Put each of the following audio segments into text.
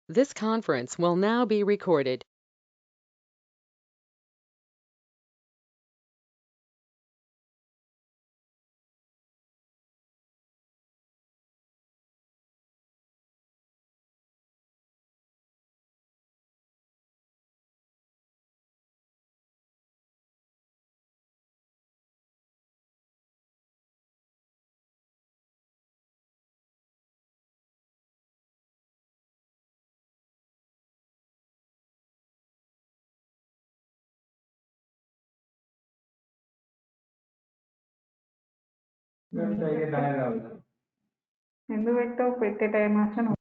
This conference will now be recorded. ఎందుకు పెట్టావు పెట్టే టైం అసలు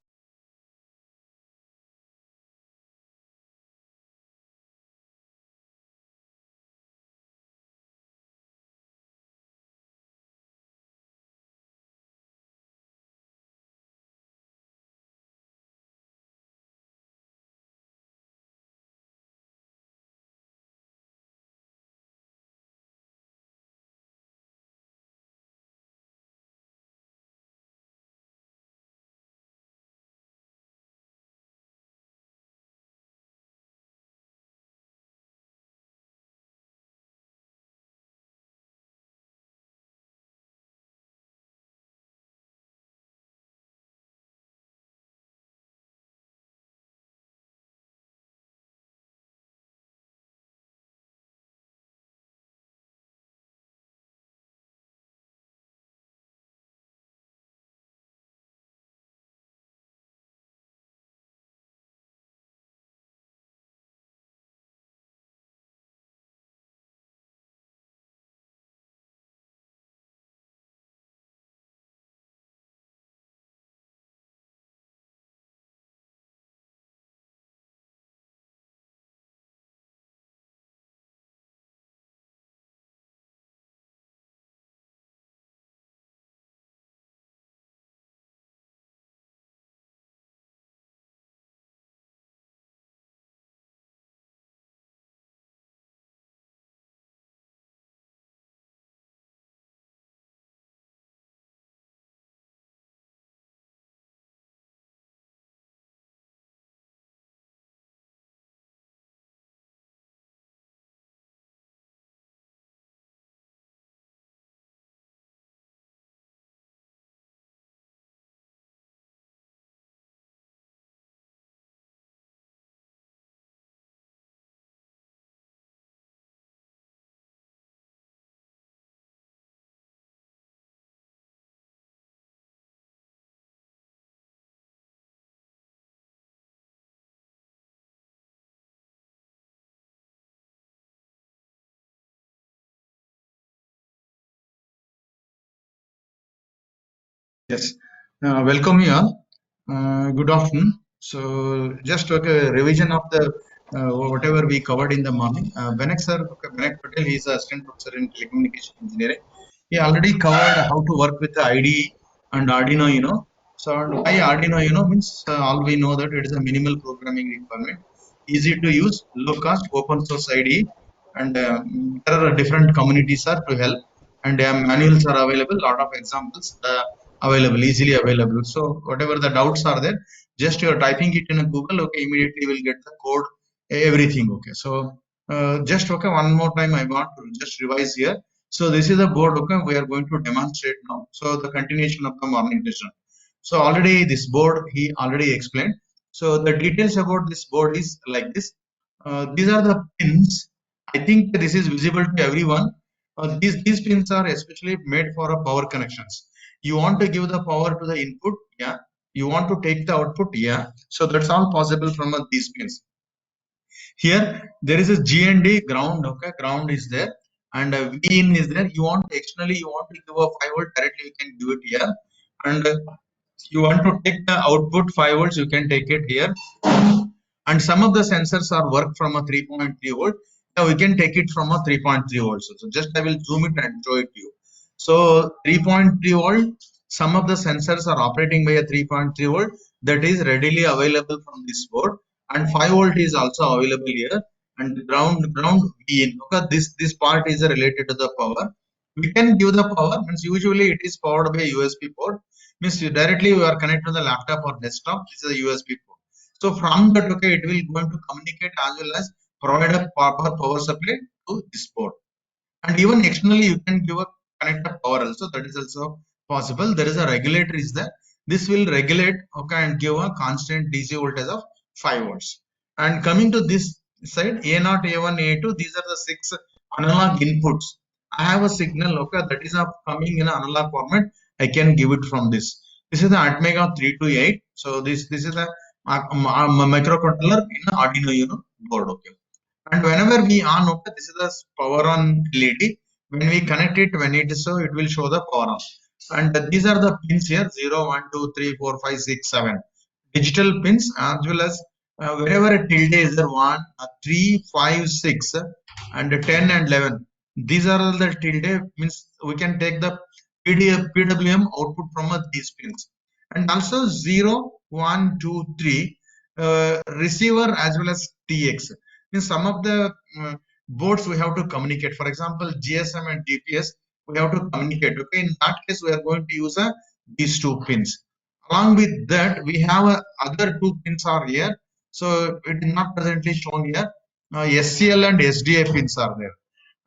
Yes, welcome you all. Good afternoon. So, just a revision of the whatever we covered in the morning. Benek sir, Benek Patel, he is assistant professor in telecommunication engineering. He already covered how to work with the IDE and Arduino Uno. So, why Arduino Uno means all we know that it is a minimal programming requirement, easy to use, low cost, open source IDE, and there are different communities are to help, and manuals are available. Lot of examples. Available, easily available. So whatever the doubts are there, just you're typing it in a Google, okay, immediately you will get the code, everything. Okay, so just okay, one more time I want to just revise here. So this is the board, okay, we are going to demonstrate now. So the continuation of the morning session. So already this board he already explained. So the details about this board is like this. These are the pins. I think this is visible to everyone. These pins are especially made for a power connections. You want to give the power to the input, yeah, you want to take the output, yeah. So that's all possible from these pins. Here there is a GND ground, okay, ground is there, and V in is there. You want externally, you want to give a 5 volt directly, you can give it here, and you want to take the output 5 volts, you can take it here. And some of the sensors are work from a 3.3 volt. Now we can take it from a 3.3 volts. So just I will zoom it and show it to you. So 3.3 volt, some of the sensors are operating by a 3.3 volt, that is readily available from this board, and 5 volt is also available here, and ground V in. Okay, this part is related to the power. We can give the power, means usually it is powered by USB port, means you directly you are connected to the laptop or desktop. This is a USB port. So from that, okay, it will going to communicate as well as provide a proper power supply to this board. And even externally, you can give a connect a power also. That is also possible. There is a regulator is there. This will regulate, okay, and give a constant DC voltage of 5 volts. And coming to this side, A0, A1, A2, these are the 6 analog inputs. I have a signal, okay, that is coming in analog format. I can give it from this. This is the Atmega 328. So this is a microcontroller in an Arduino Uno board, okay. And whenever we on, okay, this is the power on LED. When we connect it, when it is so, it will show the power on. And these are the pins here 0, 1, 2, 3, 4, 5, 6, 7. Digital pins as well as wherever a tilde is there 1, 3, 5, 6, and 10 and 11. These are all the tilde means we can take the PWM output from these pins. And also 0, 1, 2, 3 receiver as well as TX. In some of the boards we have to communicate. For example, GSM and GPS we have to communicate. Okay, in that case we are going to use these two pins. Along with that, we have other two pins are here. So it is not presently shown here. SCL and SDA pins are there.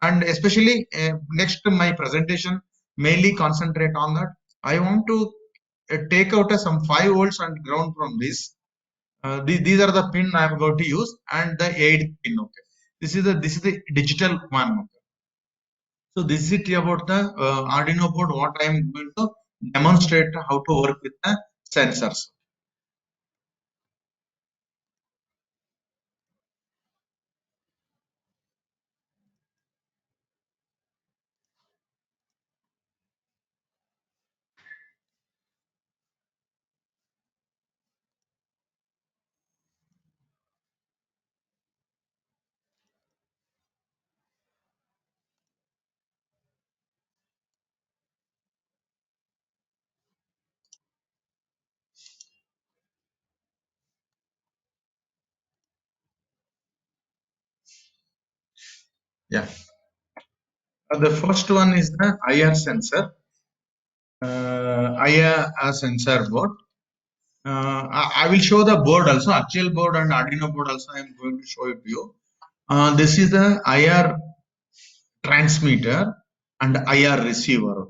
And especially next to my presentation, mainly concentrate on that. I want to take out some 5 volts and ground from this. These are the pin I am going to use and the 8th pin. Okay, this is the digital one. Okay. So this is it about the Arduino board. What I am going to demonstrate how to work with the sensors. Yeah. The first one is the IR sensor. IR sensor board. I will show the board also, actual board and Arduino board also. I am going to show it to you. This is the IR transmitter and IR receiver.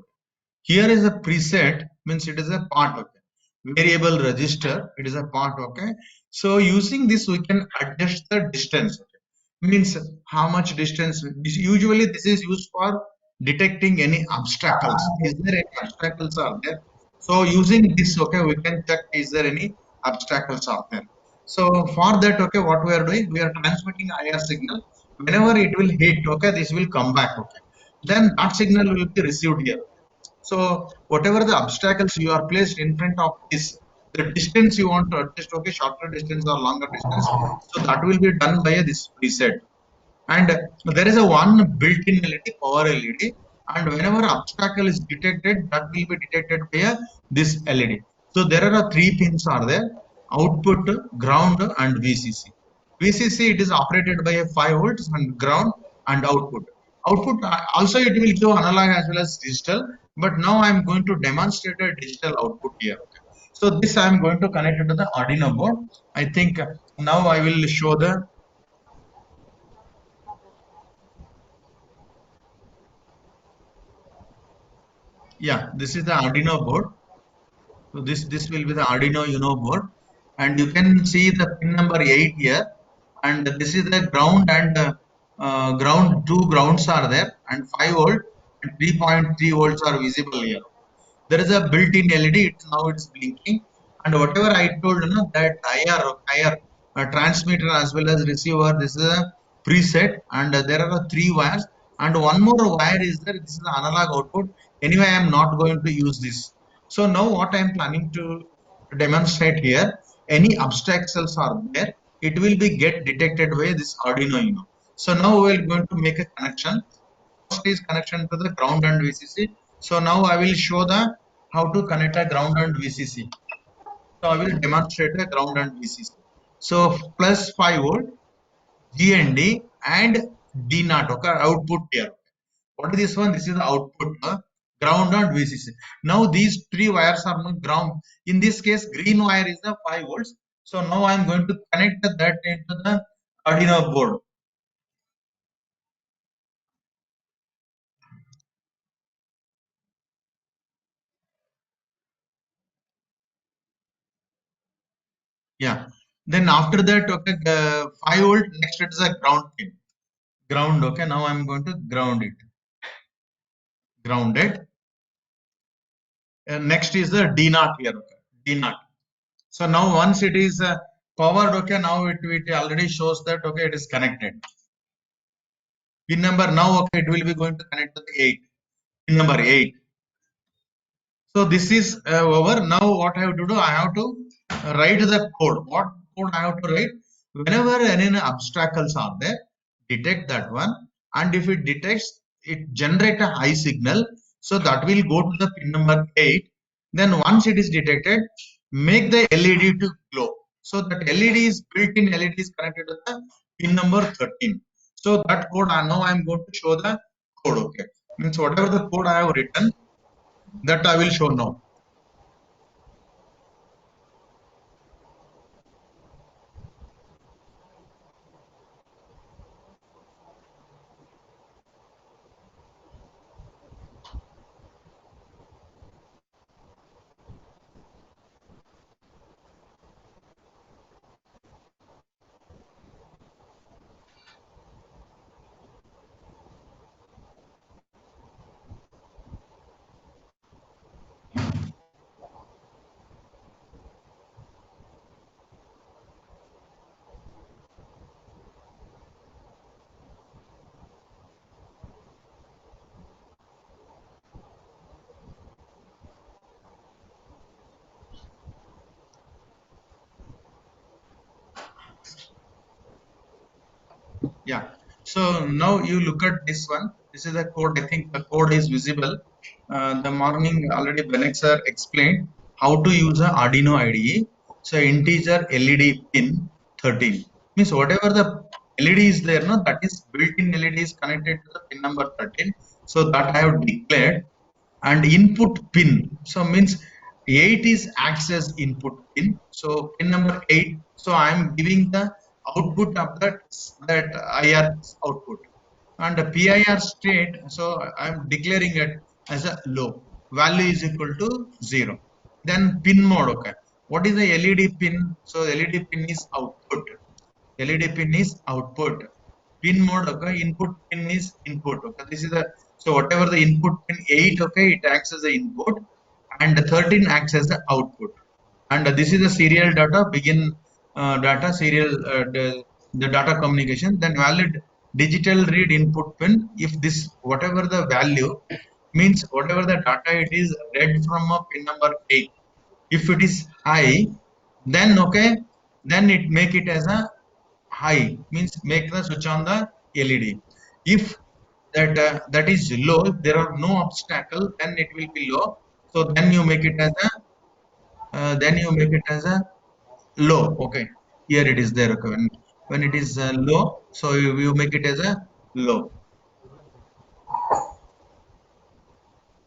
Here is a preset, means it is a part, okay. Variable register, it is a part, okay. So using this, we can adjust the distance, okay. Means how much distance. Usually this is used for detecting any obstacles. Is there any obstacles are there? So using this, okay, we can check is there any obstacles are there. So for that, okay, what we are doing, we are transmitting IR signal. Whenever it will hit, okay, this will come back, okay. Then that signal will be received here. So whatever the obstacles you are placed in front of this, the distance you want to adjust, okay, shorter distance or longer distance. So that will be done by this preset. And there is a one built-in LED, power LED, and whenever obstacle is detected, that will be detected by this LED. So there are 3 pins are there: output, ground, and VCC. VCC it is operated by a 5 volts and ground and output. Output also it will give analog as well as digital, but now I am going to demonstrate a digital output here. Okay. So this I am going to connect it to the Arduino board. I think now I will show the. Yeah, this is the Arduino board. So this will be the Arduino Uno board, and you can see the pin number 8 here, and this is the ground and ground. 2 grounds are there, and 5 volt and 3.3 volts are visible here. There is a built-in LED. It's blinking, and whatever I told you know that IR transmitter as well as receiver. This is a preset, and there are 3 wires, and one more wire is there. This is the analog output. Anyway, I am not going to use this. So now what I am planning to demonstrate here, any obstacles are there, it will be get detected by this Arduino Uno. So now we are going to make a connection. First is connection to the ground and VCC. So now I will show the how to connect a ground and VCC. So I will demonstrate the ground and VCC. So plus 5 volt GND and D naught, okay, output here. What is this one? This is the output, ground and VCC. Now these 3 wires are not ground. In this case, green wire is the 5 volts. So now I am going to connect that into the Arduino board. Yeah. Then after that, okay, 5 volt. Next it is a ground pin. Ground. Okay. Now I am going to ground it. Grounded. And next is the D naught here. Okay. D naught. So now once it is powered, okay, now it already shows that okay, it is connected. Pin number now, okay, it will be going to connect to the 8. Pin number 8. So this is over. Now what I have to do, I have to write the code. What code I have to write? Whenever any obstacles are there, detect that one. And if it detects, it generate a high signal. So that will go to the pin number 8. Then once it is detected, make the LED to glow. So that LED is built-in LED is connected to the pin number 13. So that code, now I am going to show the code. Okay. Means whatever the code I have written, that I will show now. Yeah. So now you look at this one. This is the code. I think the code is visible. The morning already Benek sir explained how to use a Arduino IDE. So integer LED pin 13 means whatever the LED is there, no, that is built-in LED is connected to the pin number 13. So that I have declared. And input pin, so means 8 is acts as input pin, so pin number 8, so I am giving the output of that IR output, and the PIR state, so I am declaring it as a low, value is equal to 0. Then pin mode, okay, what is the LED pin? So LED pin is output, LED pin is output. Pin mode, okay, input pin is input. Okay, this is the, so whatever the input pin 8, okay, it acts as the input, and 13 acts as the output. And this is the serial data, begin data serial the data communication. Then valid digital read input pin. If this whatever the value means whatever the data it is read from a pin number 8. If it is high, then okay, then it make it as a high, means make the switch on the LED. If that is low, if there are no obstacle, then it will be low. So then you make it as a low. Okay, here it is there. Okay, when it is low, so you make it as a low.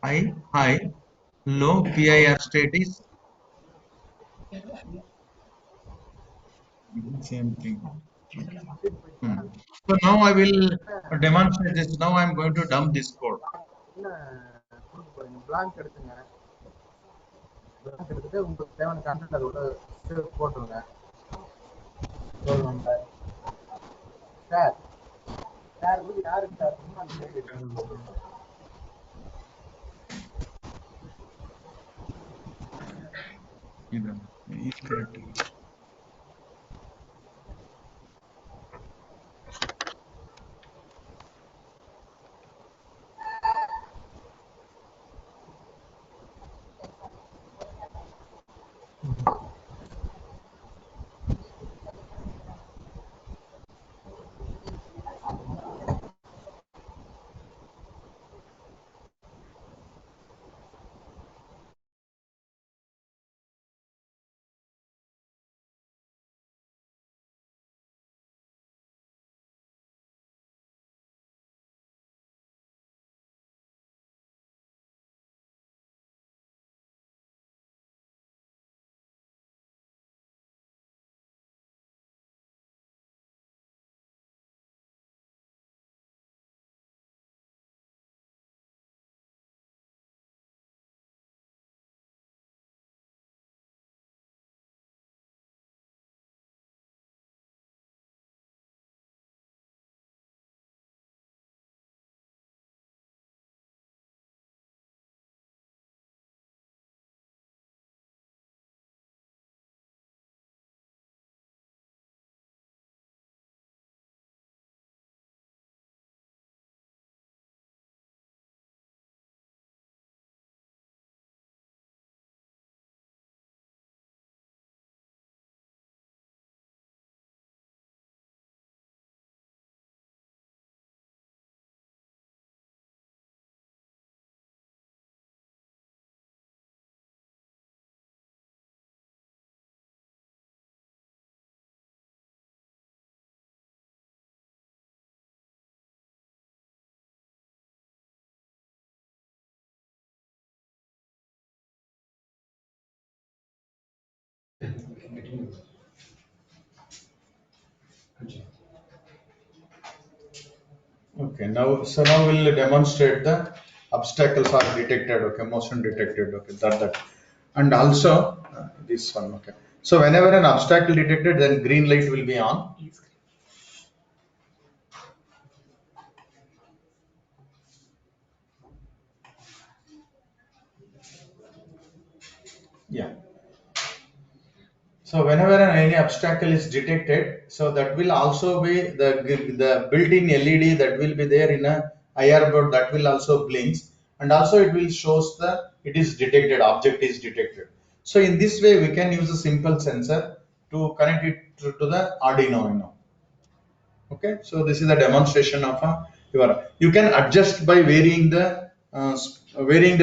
High, low. PIR state is same thing. Hmm. So now I will demonstrate this. Now I am going to dump this code. Blank எடுத்துங்க blank எடுத்துட்டு உங்களுக்கு தேவையான content அதோட போட்டுருங்க roll number share share வந்து யாருக்கு share பண்ணணும் அந்த பேர் Is correct. Okay, now we'll demonstrate the obstacles are detected, okay, motion detected, okay, that. And also this one, okay. So whenever an obstacle detected, then green light will be on. Yeah. So whenever any obstacle is detected, so that will also be the built-in LED that will be there in a IR board, that will also blinks, and also it will shows the it is detected, object is detected. So in this way we can use a simple sensor to connect it to the Arduino. Okay, so this is a demonstration of a you can adjust by varying the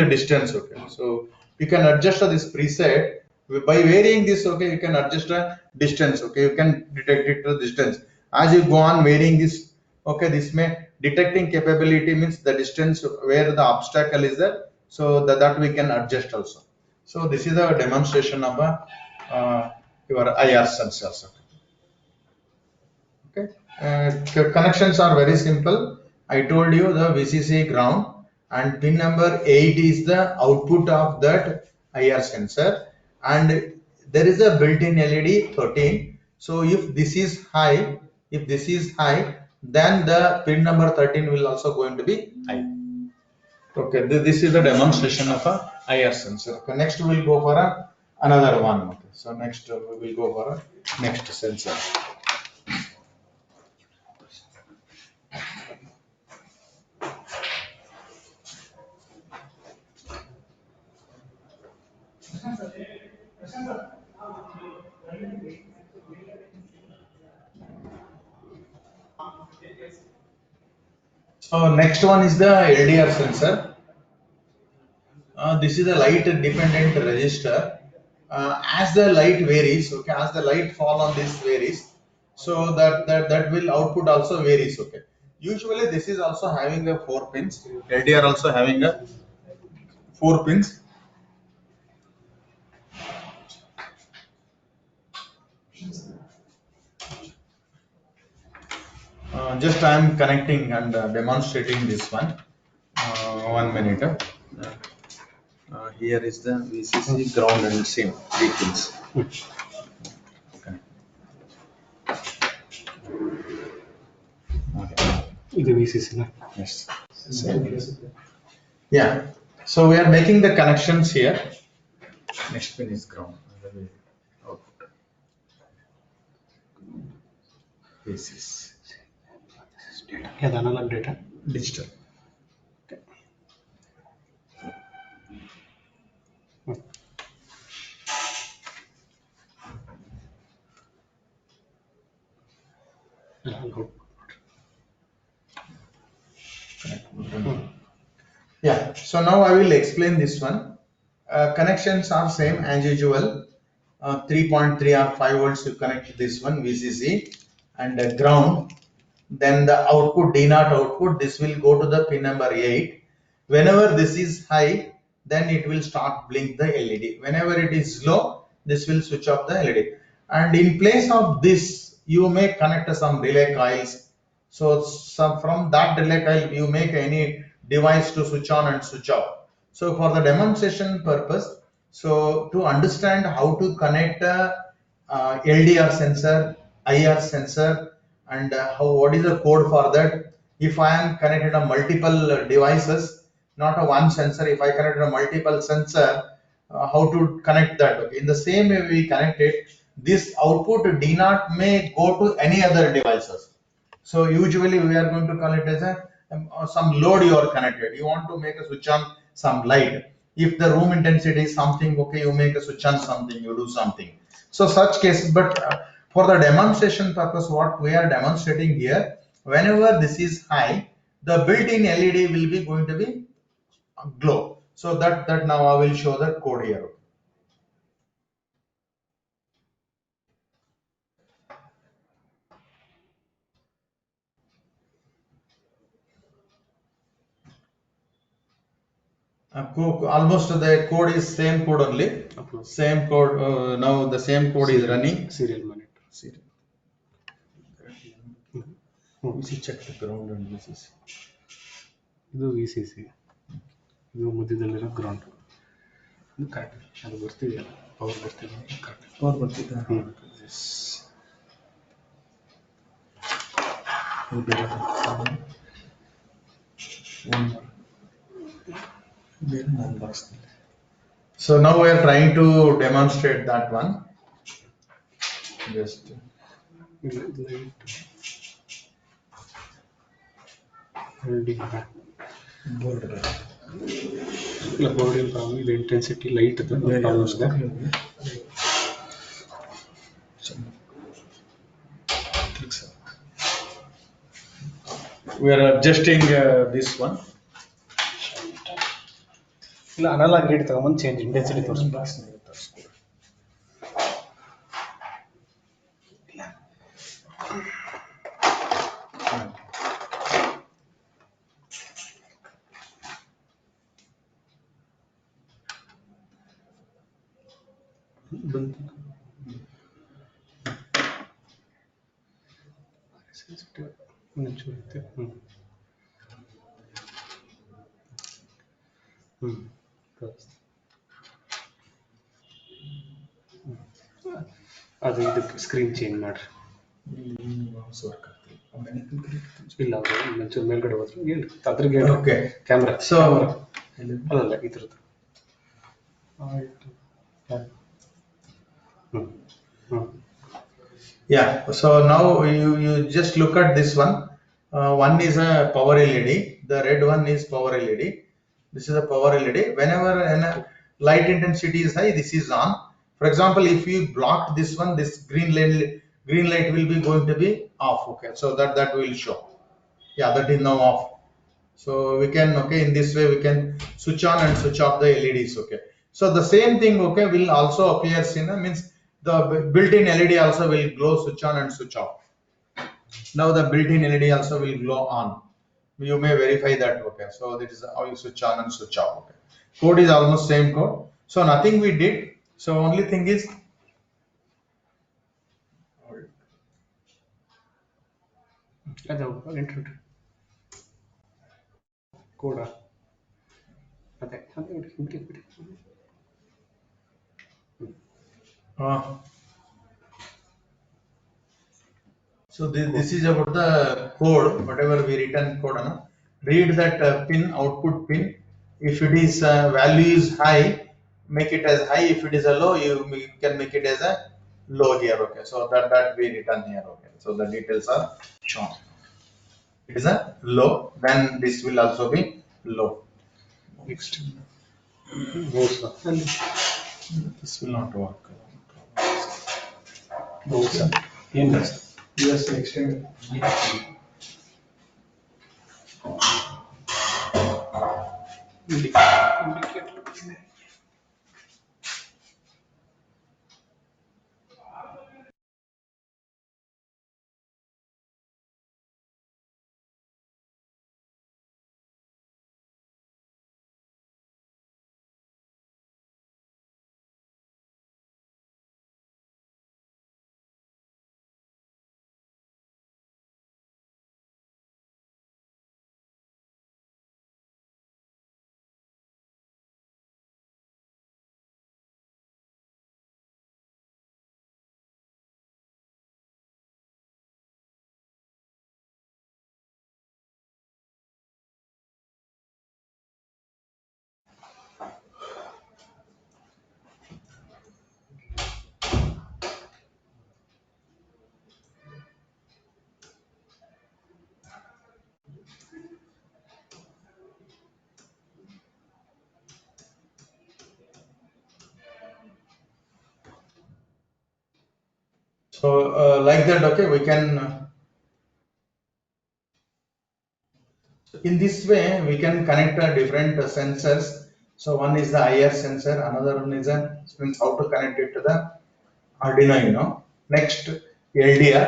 distance. Okay, so you can adjust this preset by varying this. Okay, you can adjust a distance. Okay, you can detect it to distance as you go on varying this. Okay, this may detecting capability means the distance where the obstacle is there, so that we can adjust also. So this is a demonstration of a your IR sensors. Okay. Okay, connections are very simple. I told you the VCC ground and pin number 8 is the output of that IR sensor, and there is a built-in LED 13. So if this is high, then the pin number 13 will also going to be high. Okay, this is the demonstration of a IR sensor. Okay, next we will go for another one. Okay, so next we will go for a next sensor. So next one is the LDR sensor. This is a light dependent resistor. As the light varies, okay, as the light fall on this varies, so that will output also varies. Okay. Usually this is also having a 4 pins. LDR also having a 4 pins. Just I am connecting and demonstrating this one. 1 minute. Here is the VCC ground and same 3 pins. Okay. ಇದು VCC ನ Yes. Yeah. So we are making the connections here. Next pin is ground. Output. This is ಅದು analogue data digital. Yeah. So now I will explain this one. Connections are same as usual. 3.3 or 5 volts to connect this one VCC and ground. Then the output D0 output. This will go to the pin number 8. Whenever this is high, then it will start blink the LED. Whenever it is low, this will switch off the LED. And in place of this, you may connect some relay coils. So from that relay coil, you make any device to switch on and switch off. So for the demonstration purpose, so to understand how to connect LDR sensor, IR sensor, and what is the code for that. If I am connected to multiple devices, not a one sensor, if I connect a multiple sensor, how to connect that. Okay. In the same way we connect it, this output D0 may go to any other devices. So usually we are going to call it as some load you are connected. You want to make a switch on some light. If the room intensity is something, okay, you make a switch on something, you do something. So such cases, but for the demonstration purpose, what we are demonstrating here, whenever this is high, the built-in LED will be going to be glow. So that now I will show the code here. Almost the code is same code only. Upload. Same code. Now the same code is running. Serial monitor. Serial. Hmm. We check the ground and VCC. ಇದು VCC. ಇದು ಮಧ್ಯದಲ್ಲಿರೋ ground. ಇದು correct. ಅದು ಬರ್ತಿದೆಯಲ್ಲ power ಬರ್ತಿದೆ correct. Power ಬರ್ತಿದೆ. Yes. So now we are trying to demonstrate that one. Just ಇಲ್ಲ ಬೋರ್ಡಿನ problem ಇದು intensity light problems ಇದೆ. we are adjusting this one. ಇಲ್ಲ ಅನಲಾಗ್ ರೀಡ್ ತಗೊಂಬಂದು ಚೇಂಜ್ ಇಂಟೆನ್ಸಿಟಿ ತೋರಿಸ್ಬೇಕು. ಬಂತು ಒಂಚೂರು ಇರುತ್ತೆ. ಅದು ಇದಕ್ಕೆ ಸ್ಕ್ರೀನ್ ಚೇಂಜ್ ಮಾಡ್ರಿ. ಇಲ್ಲ ಅವರು ಒಂಚೂರು ಮೇಲ್ಗಡೆ ಹೋದ್ರು ಹೇಳಿ ಅದ್ರಿಗೆ Okay. ಕ್ಯಾಮ್ರಾ So ಅಲ್ಲಲ್ಲ ಇದ್ರದ್ದು. yeah, so now you just look at this one. One is a power LED. The red one is power LED. This is a power LED. Whenever light intensity is high, this is on. For example, if you block this one, this green light will be going to be off. Okay, so that will show. Yeah, that is now off. So we can, okay, in this way we can switch on and switch off the LEDs. Okay, so the same thing, okay, will also appear in means the built-in LED also will glow, switch on and switch off. Now the built-in LED also will glow on. You may verify that. Okay, so this is how you switch on and switch off. Okay, code is almost same code, so nothing we did. So only thing is ಅದು internet ಕೂಡ ಅದೇ ಬಿಡಿ ಬಿಡಿ. so this is about the code, whatever we written code. Read that pin, output pin. If it is value is high, make it as high. If it is a low, you can make it as a low here. Okay, so that we written here. Okay, so the details are shown. It is a low, then this will also be low. Next This will not work. ಏನು Yes, next time. So like that, okay, we can in this way we can connect different sensors. So one is the IR sensor, another one is means how to connect it to the Arduino. Next, LDR.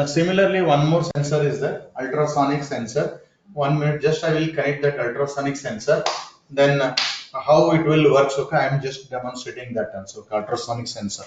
Similarly, one more sensor is the ultrasonic sensor. 1 minute, just I will connect that ultrasonic sensor. Then how it will work. Okay, I am just demonstrating that also. Ultrasonic sensor.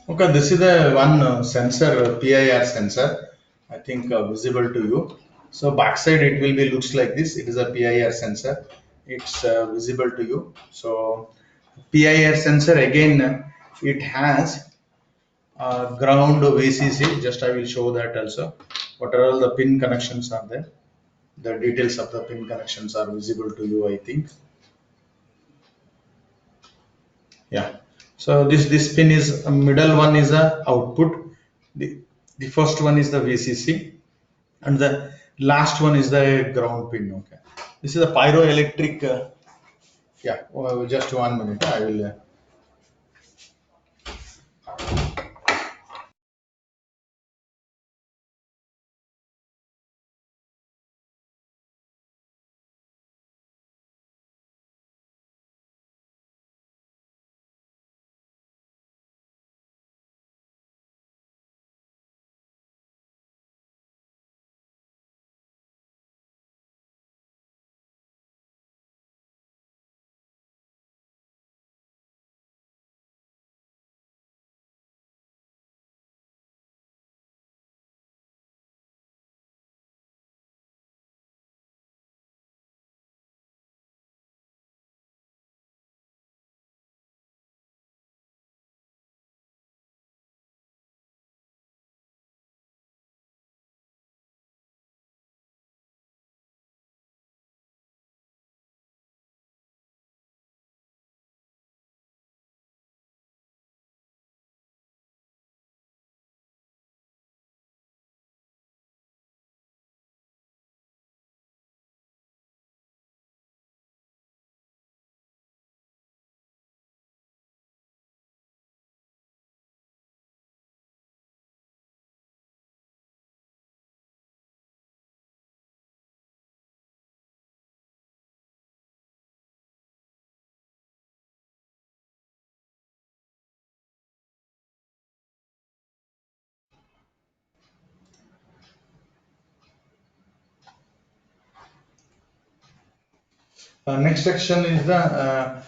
Okay, this is the one sensor, PIR sensor. I think visible to you. So backside it will be looks like this. It is a PIR sensor. It's visible to you. So PIR sensor again, it has ground VCC. Just I will show that also. What are all the pin connections are there? The details of the pin connections are visible to you, I think. Yeah. So this pin is middle one is a output. The the first one is the VCC, and the last one is the ground pin. Okay. This is a pyroelectric. Yeah. Just 1 minute. I will. Next section is the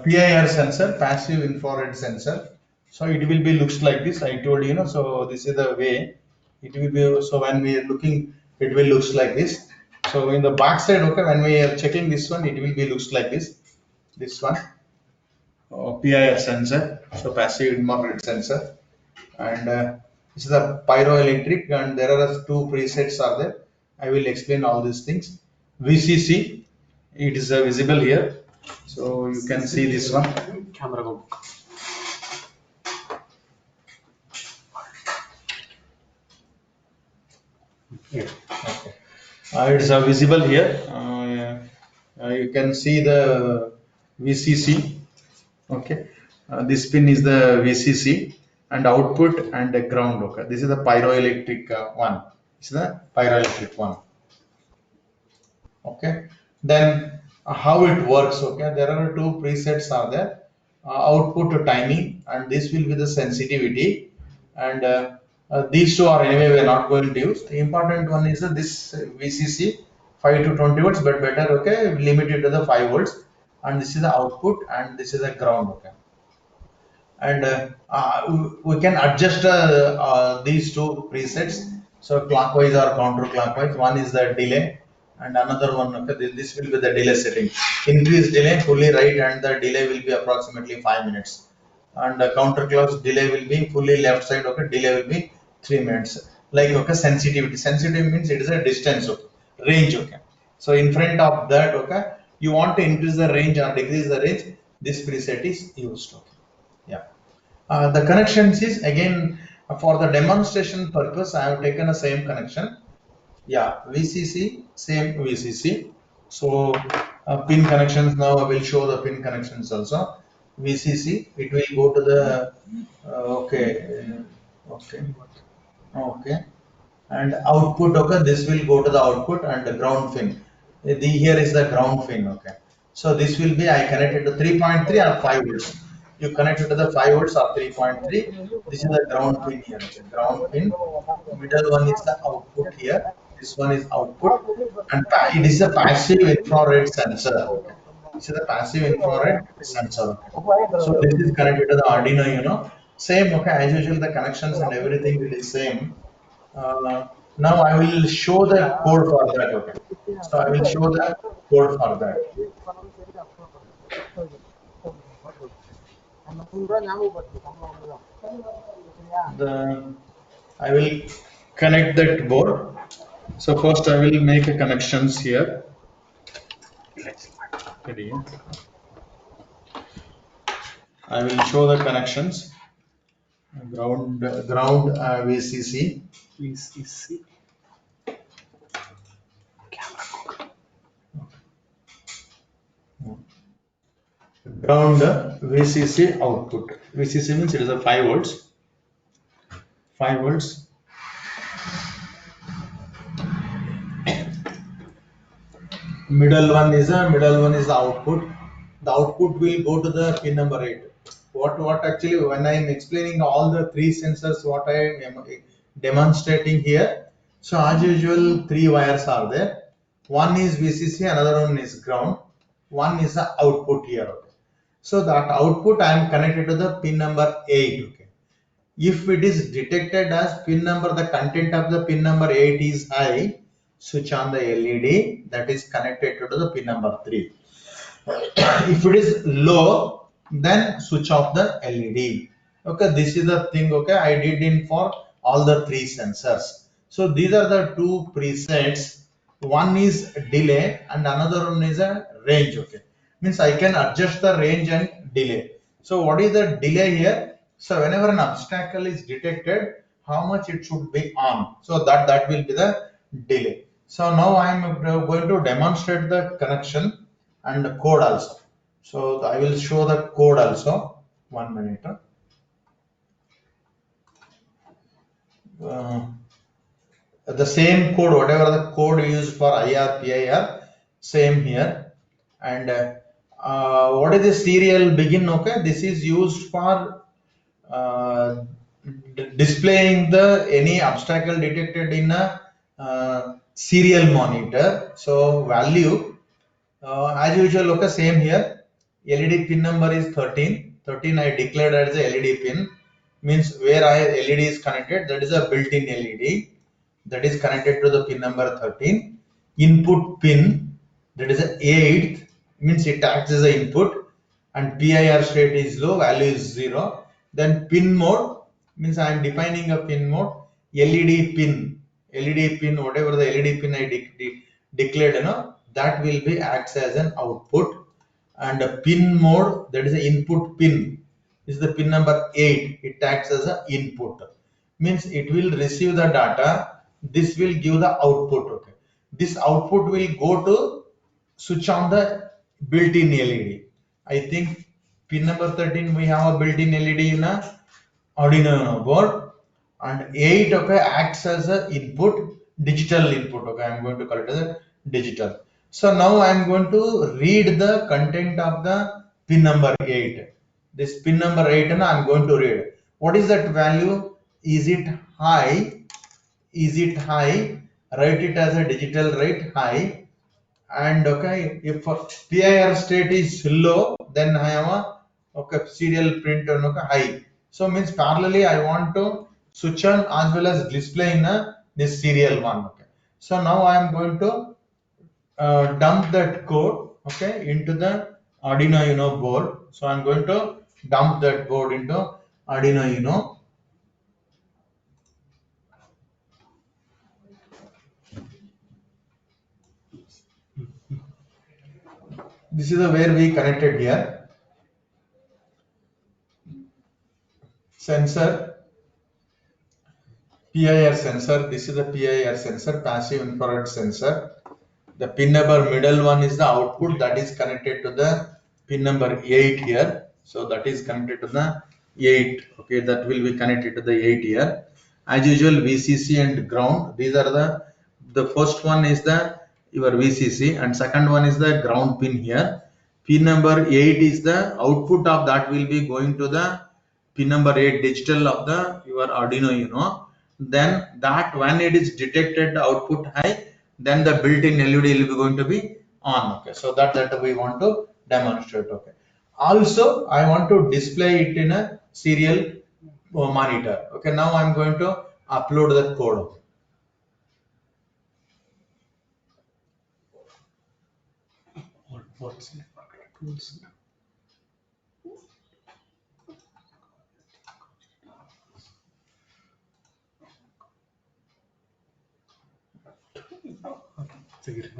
PIR sensor, passive infrared sensor. So it will be looks like this. I told you, so this is the way it will be. So when we are looking, it will looks like this. So in the back side, okay, when we are checking this one, it will be looks like this. This one, PIR sensor, so passive infrared sensor, and this is a pyroelectric, and there are two presets are there. I will explain all these things. VCC, it is visible here, so you can see this one. Camera go. Yeah. Okay. It's visible here. You can see the VCC. Okay. This pin is the VCC and output and the ground. Okay. This is the pyroelectric one. This is the pyroelectric one. Okay. Then how it works? Okay. There are two presets are there. Output to timing, and this will be the sensitivity, and these two are anyway we are not going to use. The important one is this VCC 5 to 20 volts, but better, okay, limited to the 5 volts, and this is the output and this is the ground. Okay. And we can adjust these two presets, so clockwise or counterclockwise. One is the delay and another one, okay, this will be the delay setting. Increase delay fully right, and the delay will be approximately 5 minutes, and the counterclockwise delay will be fully left side, okay, delay will be 3 minutes. Like, okay, sensitivity means it is a distance, okay, range. Okay, so in front of that, okay, you want to increase the range or decrease the range, this preset is used. Okay. Yeah. The connections is again for the demonstration purpose. I have taken the same connection. Yeah, VCC, same VCC. So pin connections, now I will show the pin connections also. VCC, it will go to the okay, and output. Okay, this will go to the output and the ground pin. Here is the ground pin. Okay, so this will be I connected to 3.3 or 5 volts. You connect it to the 5 volts or 3.3. This is the ground pin here. Okay. Ground pin. Middle one is the output here. This one is output, and it is a passive infrared sensor. Okay. This is a passive infrared sensor. Okay. So this is connected to the Arduino. Same. Okay, as usual, the connections and everything will be same. Now I will show the code for that. Okay. So I will show the code for that. I will connect that board. So first I will make a connections here. I will show the connections. Ground VCC. VCC. Ground VCC output. VCC means it is a 5 volts. 5 volts. Middle one is the output. The output will go to the pin number 8. What actually, when I am explaining all the 3 sensors, what I am demonstrating here. So as usual, 3 wires are there. One is VCC, another one is ground. One is the output here. Okay. So that output I am connected to the pin number 8. Okay. If it is detected as pin number, the content of the pin number 8 is high, switch on the LED that is connected to the pin number 3. If it is low, then switch off the LED. Okay, this is the thing. Okay, I did in for all the 3 sensors. So these are the 2 presets. One is delay and another one is a range. Okay, means I can adjust the range and delay. So what is the delay here? So whenever an obstacle is detected, how much it should be on. So that will be the delay. So now I am going to demonstrate the connection and the code also. So I will show the code also. 1 minute. The same code, whatever the code used for IR, PIR, same here. And what is the serial begin? Okay, this is used for displaying the any obstacle detected in a serial monitor. So value as usual. Okay, same here. LED pin number is 13. 13 I declared as a LED pin, means where LED is connected, that is a built-in LED that is connected to the pin number 13. Input pin, that is a 8th, means it acts as an input, and PIR state is low, value is 0. Then pin mode means I am defining a pin mode. LED pin, whatever the LED pin I declared, that will be acts as an output. And a pin mode, that is the input pin, is the pin number 8. It acts as an input, means it will receive the data. This will give the output. Okay, this output will go to switch on the built-in LED. I think pin number 13 we have a built-in LED in a Arduino board, and 8 okay acts as a input, digital input. Okay, I am going to call it as a digital. So now I am going to read the content of the pin number 8. This pin number 8 and I am going to read. What is that value? Is it high? Is it high? Write it as a digital, write high. And okay, if PIR state is low, then I have a serial print on high. So means parallelly I want to switch on as well as display in this serial one. Okay. So now I am going to dump that code into the Arduino Uno board. So I am going to dump that board into Arduino Uno. This is where we connected here. Sensor, PIR sensor. This is the PIR sensor, passive infrared sensor. The pin number middle one is the output that is connected to the pin number 8 here. So that is connected to the 8. Okay, that will be connected to the 8 here. As usual, VCC and ground. These are the first one is the your VCC and second one is the ground pin here. Pin number 8 is the output of that will be going to the pin number 8 digital of the your Arduino Uno. Then that when it is detected output high, then the built-in LED will be going to be on. Okay, so that we want to demonstrate. Okay. Also, I want to display it in a serial monitor. Okay, now I'm going to upload the code. What's it? Tools. Secret.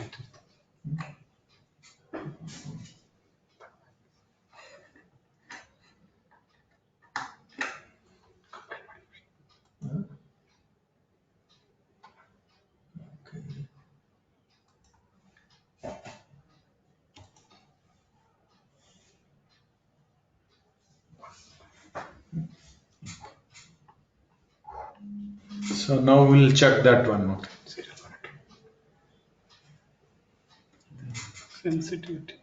So now we'll check that one. Okay. Serial monitor. Sensitivity.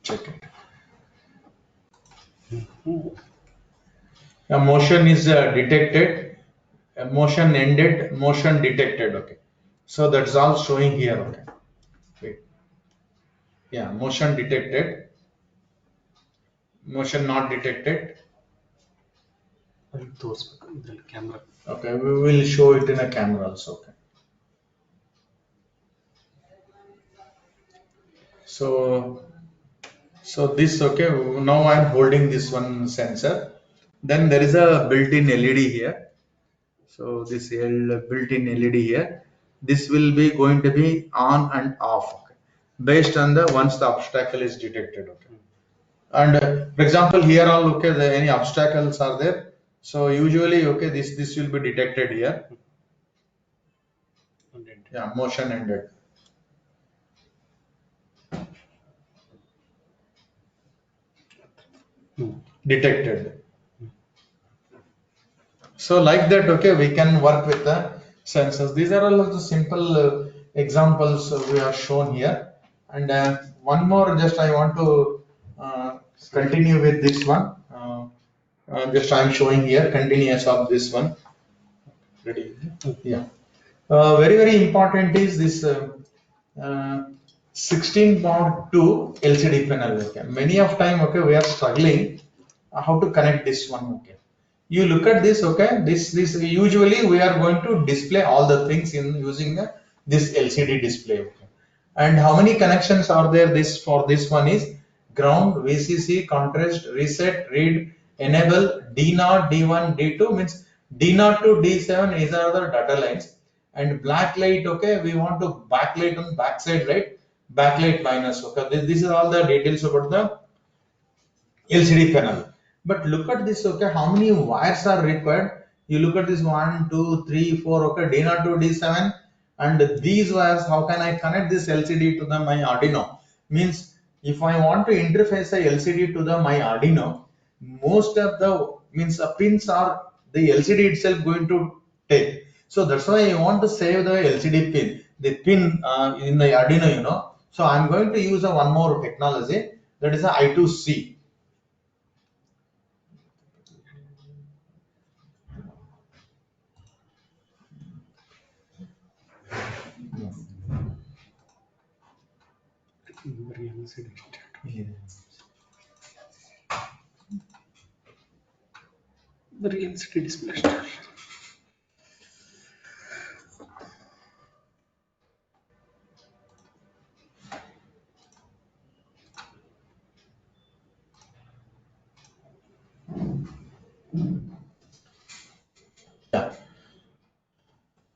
Check it. A motion is detected, a motion ended, motion detected. Okay, so that's all showing here. Okay, wait. Yeah, motion detected, motion not detected. Those camera. Okay, we will show it in a camera also. Okay. So this, okay, now I'm holding this one sensor. Then there is a built-in LED here. So this built-in LED here. This will be going to be on and off, okay, based on the once the obstacle is detected. Okay. And for example, here all, okay, any obstacles are there. So usually, okay, this will be detected here. Yeah, motion ended. Detected. So like that, okay, we can work with the sensors. These are all of the simple examples we are shown here. And one more, just I want to continue with this one. Just I'm showing here continuous of this one. Ready? Yeah. Very important is this 16.2 LCD panel. Okay. Many of time, okay, we are struggling how to connect this one. Okay. You look at this, okay, this usually we are going to display all the things in using this LCD display. Okay. And how many connections are there? This for this one is ground, VCC, contrast, reset, read, enable, D0, D1, D2 means D0 to D7 is other data lines. And black light, okay, we want to backlight on backside, right? Backlight minus, okay. This is all the details about the LCD panel. But look at this, okay, how many wires are required? You look at this 1, 2, 3, 4, okay, D0 to D7, and these wires, how can I connect this LCD to my Arduino? Means if I want to interface a LCD to my Arduino, most of the pins are the LCD itself going to take. So that's why I want to save the LCD pin, the pin in the Arduino, So I'm going to use one more technology, that is a I2C. The real city display star. Yeah.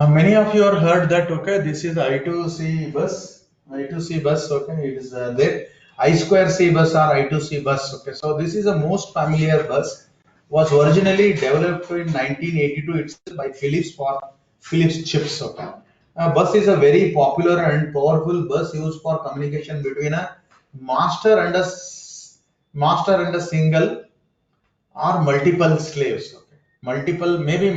Many of you have heard that, okay, this is I2C bus. I2C bus, okay, it is there. I2C bus or I2C bus, okay. So this is a most familiar bus. was originally developed in 1982 itself by Philips for Philips chips. Okay. Bus is a very popular and powerful bus used for communication between a master and a master and a single or multiple slaves. Okay. Multiple, maybe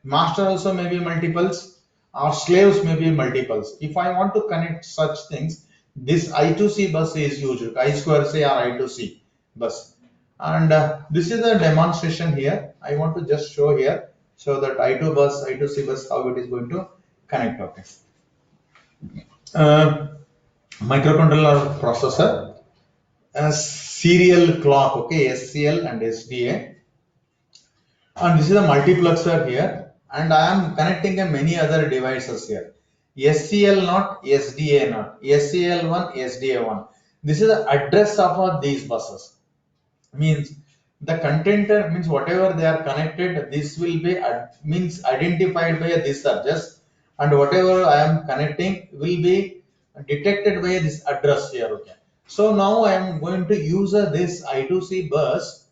master also may be multiples or slaves may be multiples. If I want to connect such things, this I2C bus is used, I2C or I2C bus. And this is a demonstration here. I want to just show here so that I2C bus, how it is going to connect. Okay. Uh, Microcontroller processor, a serial clock, okay, SCL and SDA. And this is a multiplexer here, and I am connecting a many other devices here. SCL not, SDA not, SCL1, SDA1. This is the address of these buses. Means the container means whatever they are connected, this will be means identified by this address, and whatever I am connecting will be detected by this address here. Okay. So now I am going to use this I2C bus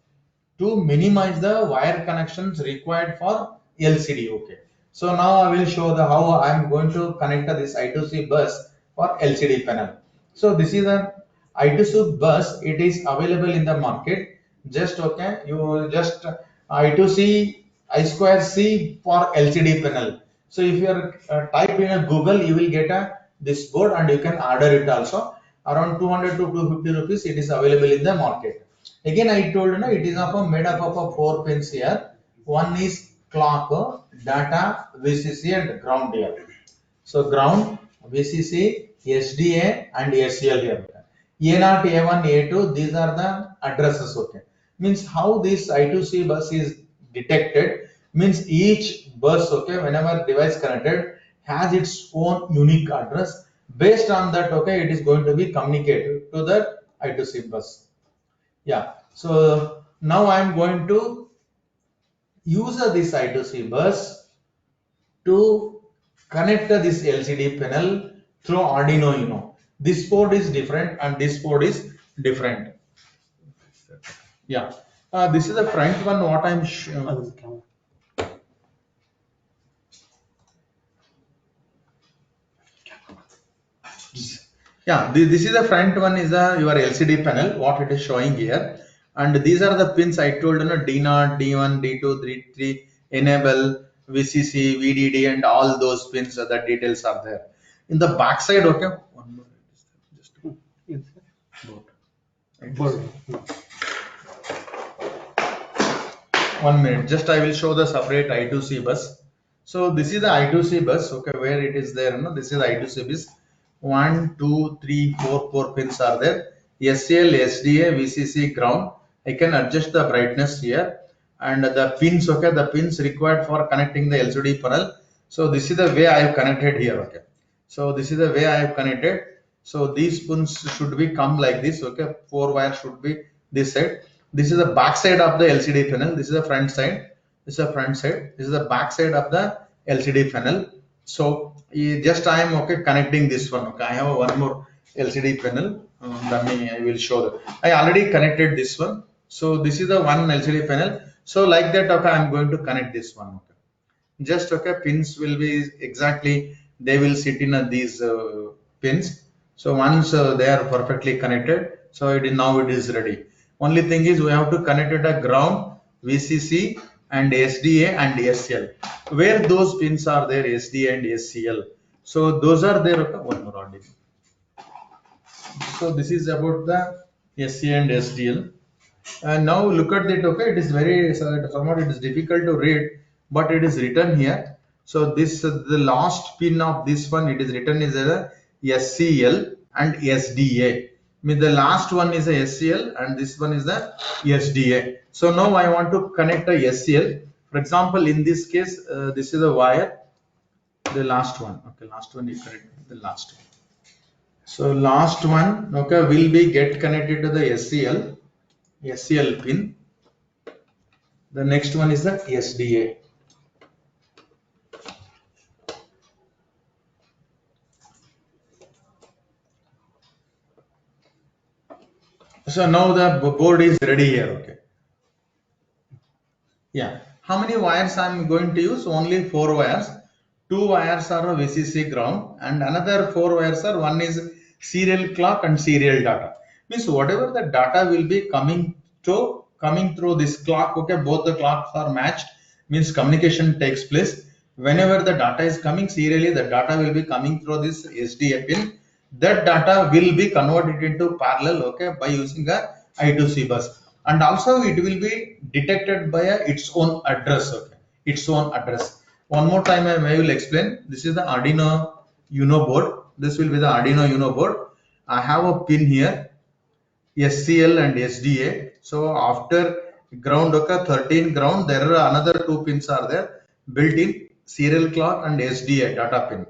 to minimize the wire connections required for LCD. Okay. So now I will show the how I am going to connect this I2C bus for LCD panel. So this is a I2C bus. It is available in the market. Just okay, you just I2C I2C for LCD panel. So if you are type in a Google, you will get a this board and you can order it also. Around 200 to 250 rupees. It is available in the market. Again, I told you, it is made up of 4 pins here. One is clock, data, VCC, and ground here. So ground, VCC, SDA, and SCL here. A0, A1, A2, these are the addresses. Okay. Means how this I2C bus is detected. Means each bus, okay, whenever device connected has its own unique address. Based on that, okay, it is going to be communicated to the I2C bus. Yeah, so now I am going to use this I2C bus to connect this LCD panel through Arduino Uno. This port is different and this port is different. Yeah, this is the front one. What I'm அது camera. yeah, this is the front one is your LCD panel. What it is showing here, and these are the pins I told you, D0, D1, D2, D3, enable, VCC, VDD, and all those pins. The details are there. In the back side, okay. One more, just Yes. board. Board. 1 minute. Just I will show the separate I2C bus. So this is the I2C bus. Okay, where it is there? No, this is the I2C bus. 1, 2, 3, 4, 4 pins are there. SCL, SDA, VCC, ground. I can adjust the brightness here, and the pins. Okay, the pins required for connecting the LCD panel. So this is the way I have connected here. Okay. So this is the way I have connected. So these pins should be come like this. Okay, 4 wires should be this side. This is the back side of the LCD panel. This is the front side. This is the front side. This is the back side of the LCD panel. So just I am okay connecting this one. Okay, I have one more LCD panel. Then I will show that. I already connected this one. So this is the one LCD panel. So like that, okay, I am going to connect this one. Okay. Just okay, pins will be exactly they will sit in these pins. So once they are perfectly connected, so it is now it is ready. Only thing is we have to connect it a ground, VCC, and SDA and SCL. Where those pins are there, SDA and SCL. So those are there. Okay, one more audio. So this is about the SCA and SDL. And now look at it. Okay, it is very somewhat it is difficult to read, but it is written here. So this the last pin of this one, it is written is a SCL and SDA. Mean the last one is a SCL and this one is the SDA. So now I want to connect a SCL. For example, in this case, this is a wire. The last one. Okay, last one you connect the last one. So last one, okay, will be get connected to the SCL pin. The next one is the SDA. So now the board is ready here. Okay. Yeah. How many wires I'm going to use? Only 4 wires. 2 wires are VCC ground and another 4 wires are, one is serial clock and serial data. Means whatever the data will be coming through this clock, okay, both the clocks are matched, means communication takes place. Whenever the data is coming serially, the data will be coming through this SDA pin. That data will be converted into parallel, okay, by using a I2C bus. And also it will be detected by its own address, okay, its own address. One more time I will explain. This is the Arduino Uno board. This will be the Arduino Uno board. I have a pin here, SCL and SDA. So after ground, okay, 13 ground, there are another 2 pins are there built in, serial clock and SDA data pin.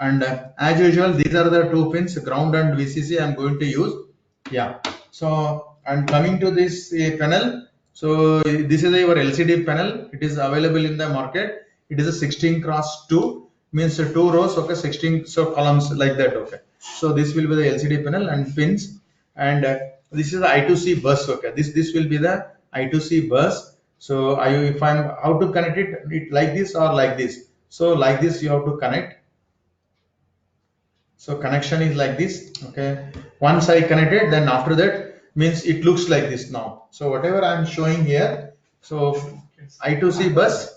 And as usual, these are the 2 pins, ground and VCC I am going to use. Yeah. So, and coming to this panel, so this is your LCD panel. It is available in the market. It is a 16 cross 2, means 2 rows, okay, 16 so columns like that, okay. So this will be the LCD panel and pins, and this is the I2C bus, okay. This will be the I2C bus. So if I'm how to connect it like this or like this. So like this you have to connect. So connection is like this, okay. Once I connected, then after that means it looks like this now. So whatever I am showing here, so I2C bus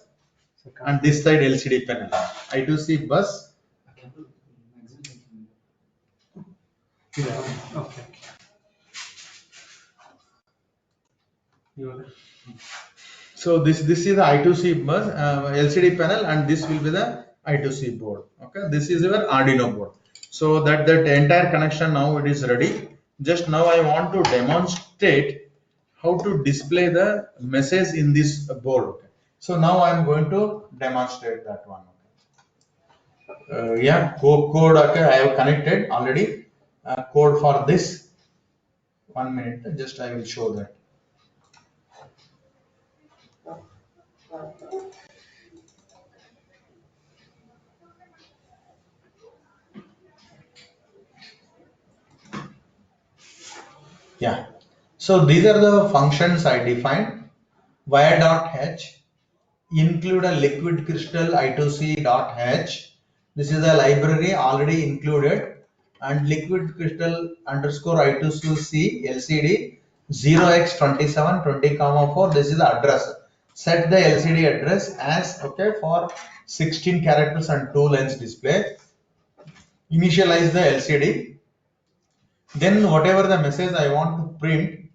and this side LCD panel. I2C bus. Yeah. Okay. So this is the I2C bus, LCD panel, and this will be the I2C board. Okay, this is your Arduino board. So that entire connection now it is ready. Just now I want to demonstrate how to display the message in this board. Okay. So now I am going to demonstrate that one. Okay. Yeah, code. Okay, I have connected already. Code for this. 1 minute. Just I will show that. Yeah. So these are the functions I defined. Wire.h, include a liquid crystal I2C.h. This is a library already included, and liquid crystal underscore I2C LCD 0x27 20,4. This is the address. Set the LCD address as, okay, for 16 characters and 2 lines display. Initialize the LCD. Then whatever the message I want to print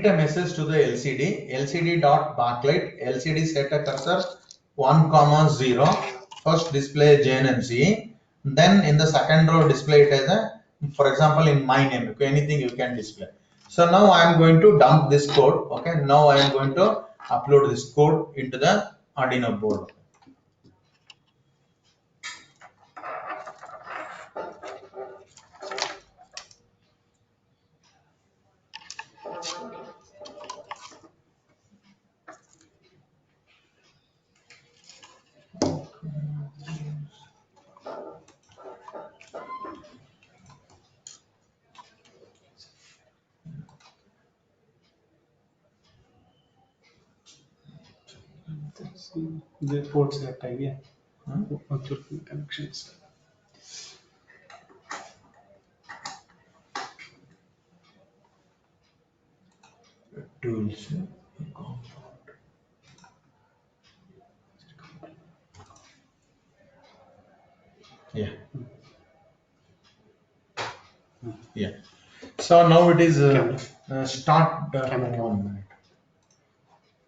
a message to the LCD. LCD dot backlight. LCD set a cursor 1, 0. First display JNNC. Then in the second row display it as a, for example, in my name. Okay, anything you can display. So now I am going to dump this code. Okay, now I am going to upload this code into the Arduino board. The port select idea. Connections. Tools. Yeah. Yeah. So now it is start. Camera. 1 minute.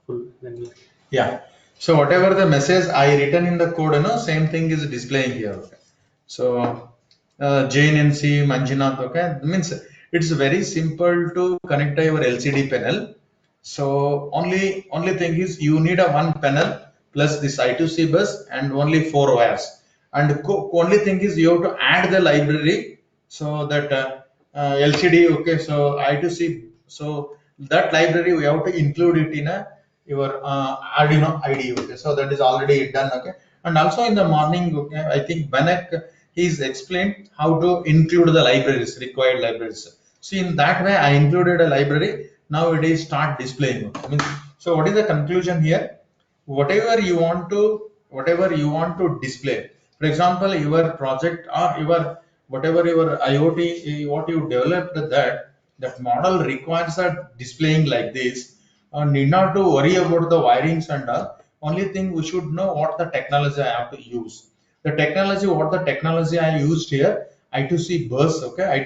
Full. Then we Yeah. So whatever the message I written in the code, same thing is displaying here. Okay. So JNNC Manjunath, okay, means it's very simple to connect your LCD panel. So only thing is you need a one panel plus this I2C bus and only 4 wires. And only thing is you have to add the library so that LCD, okay, so I2C, so that library we have to include it in your Arduino IDE. Okay, so that is already done. Okay, and also in the morning, okay, I think Benek he's explained how to include the libraries, required libraries. So in that way, I included a library. Now it is start displaying. Okay. So what is the conclusion here? Whatever you want to display. For example, your project or your whatever your IoT, what you developed, that model requires a displaying like this. Need not to worry about the wirings and all. Only thing we should know what the technology I have to use. What the technology I used here, I2C bus, okay,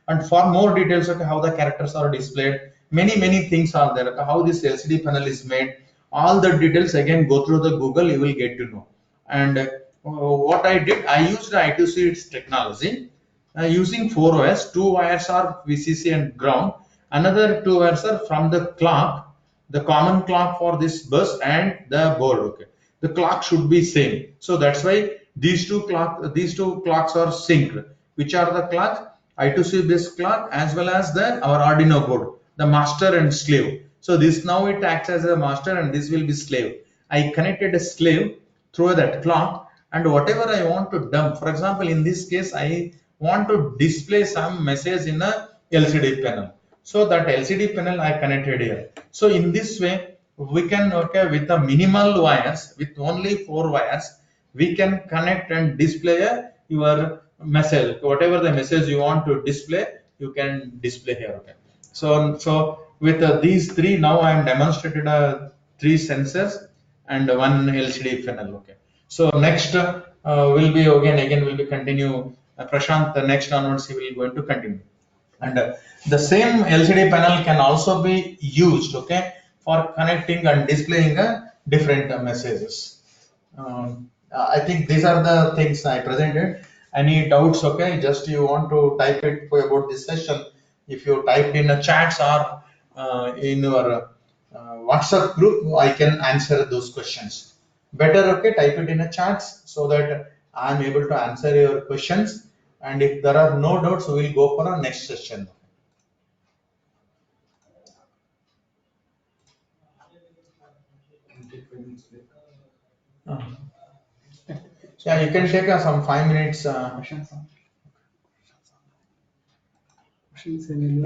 and for more details, okay, how the characters are displayed, many things are there, okay, how this LCD panel is made, all the details again go through the Google, you will get to know. And what I did, I used I2C technology using 4 wires. 2 wires are VCC and ground. Another 2 wires are from the clock, the common clock for this bus and the board. Okay, the clock should be same. So that's why these two clocks are synced. Which are the clocks? I2C based clock as well as our Arduino board, the master and slave. So this now it acts as a master and this will be slave. I connected a slave through that clock, and whatever I want to dump, for example, in this case, I want to display some message in a LCD panel. So that LCD panel I connected here. So in this way, we can, okay, with the minimal wires, with only 4 wires, we can connect and display your message. Whatever the message you want to display, you can display here. Okay. So with these three, now I am demonstrated 3 sensors and 1 LCD panel. Okay. So next will be again will be continue. Prashant, the next onwards he will going to continue. And the same LCD panel can also be used, okay, for connecting and displaying different messages. I think these are the things I presented. Any doubts? Okay, just you want to type it about this session. If you typed in a chats or in your WhatsApp group, I can answer those questions. Better, okay, type it in a chats so that I am able to answer your questions. And if there are no doubts, we will go for our next session. Yeah, you can take some 5 minutes.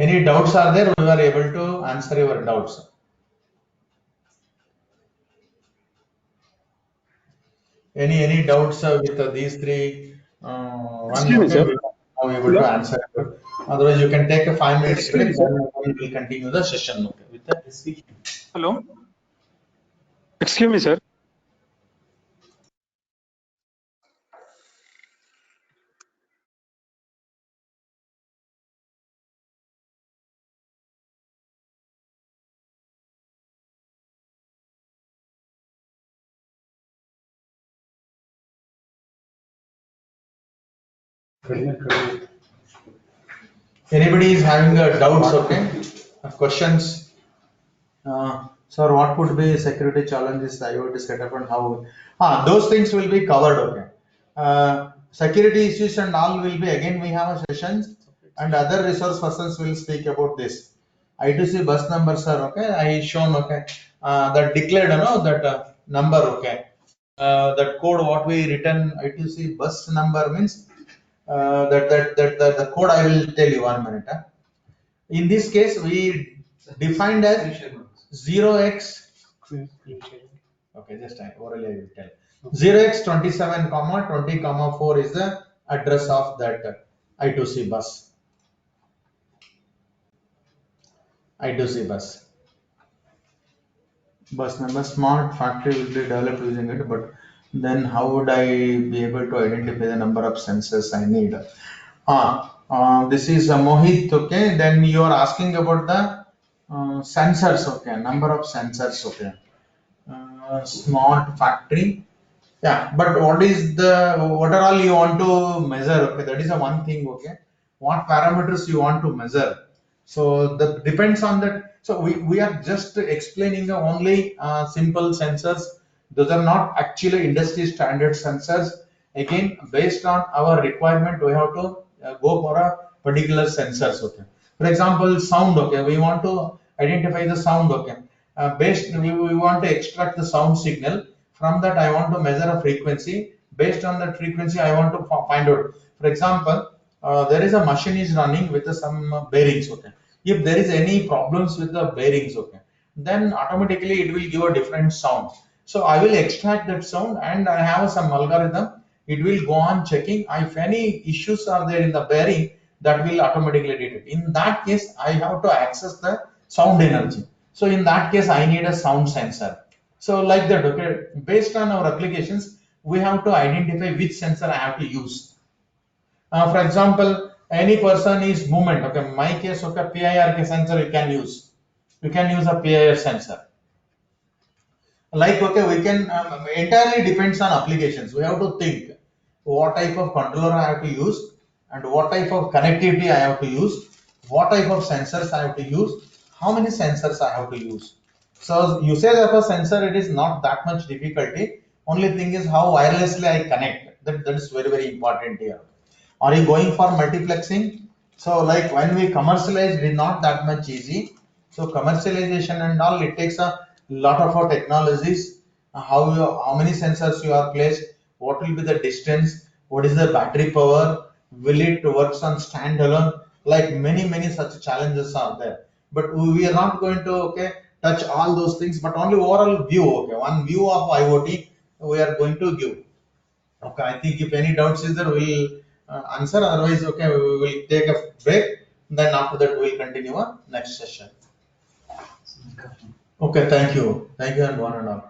Any doubts are there? We are able to answer your doubts. Any doubts with these 3? Excuse me, sir. We are now able to answer. Otherwise, you can take a 5 minutes break. Then we will continue the session. Okay, with the speaking. Hello. Excuse me, sir. Anybody is having doubts? Okay, questions. Sir, what would be security challenges IoT setup and how? Those things will be covered. Okay. Security issues and all will be again. We have a sessions and other resource persons will speak about this. I2C bus number, sir. Okay, I shown. Okay, that declared. That number. Okay, that code what we written I2C bus number means the code I will tell you 1 minute. In this case, we defined as 0x. Okay, just orally I will tell. 0x27, 20, 4 is the address of that I2C bus. I2C bus. Bus number, smart factory will be developed using it, but then how would I be able to identify the number of sensors I need? This is Mohit. Okay, then you are asking about the sensors. Okay, number of sensors. Okay, smart factory. Yeah, but what are all you want to measure? Okay, that is a one thing. Okay, what parameters you want to measure? So that depends on that. So we are just explaining the only simple sensors. Those are not actually industry standard sensors. Again, based on our requirement, we have to go for a particular sensors. Okay. For example, sound. Okay, we want to identify the sound. Okay, we want to extract the sound signal. From that, I want to measure a frequency. Based on that frequency, I want to find out. For example, there is a machine is running with some bearings. Okay, if there is any problems with the bearings, okay, then automatically it will give a different sound. So I will extract that sound and I have some algorithm. It will go on checking if any issues are there in the bearing, that will automatically detect. In that case, I have to access the sound energy. So in that case, I need a sound sensor. So like that, okay, based on our applications, we have to identify which sensor I have to use. For example, any person is movement. Okay, in my case, okay, PIR sensor you can use. You can use a PIR sensor. Like okay, we can entirely depends on applications. We have to think what type of controller I have to use and what type of connectivity I have to use, what type of sensors I have to use, how many sensors I have to use. So usage of a sensor, it is not that much difficulty. Only thing is how wirelessly I connect. That is very very important here. Are you going for multiplexing? So like when we commercialize, it is not that much easy. So commercialization and all, it takes a lot of our technologies. How many sensors you are placed? What will be the distance? What is the battery power? Will it works on standalone? Like many such challenges are there. But we are not going to touch all those things. But only overall view. Okay, one view of IoT we are going to give. Okay, I think if any doubts is there, we'll answer. Otherwise, okay, we will take a break. Then after that, we'll continue our next session. Okay, thank you, and one and all.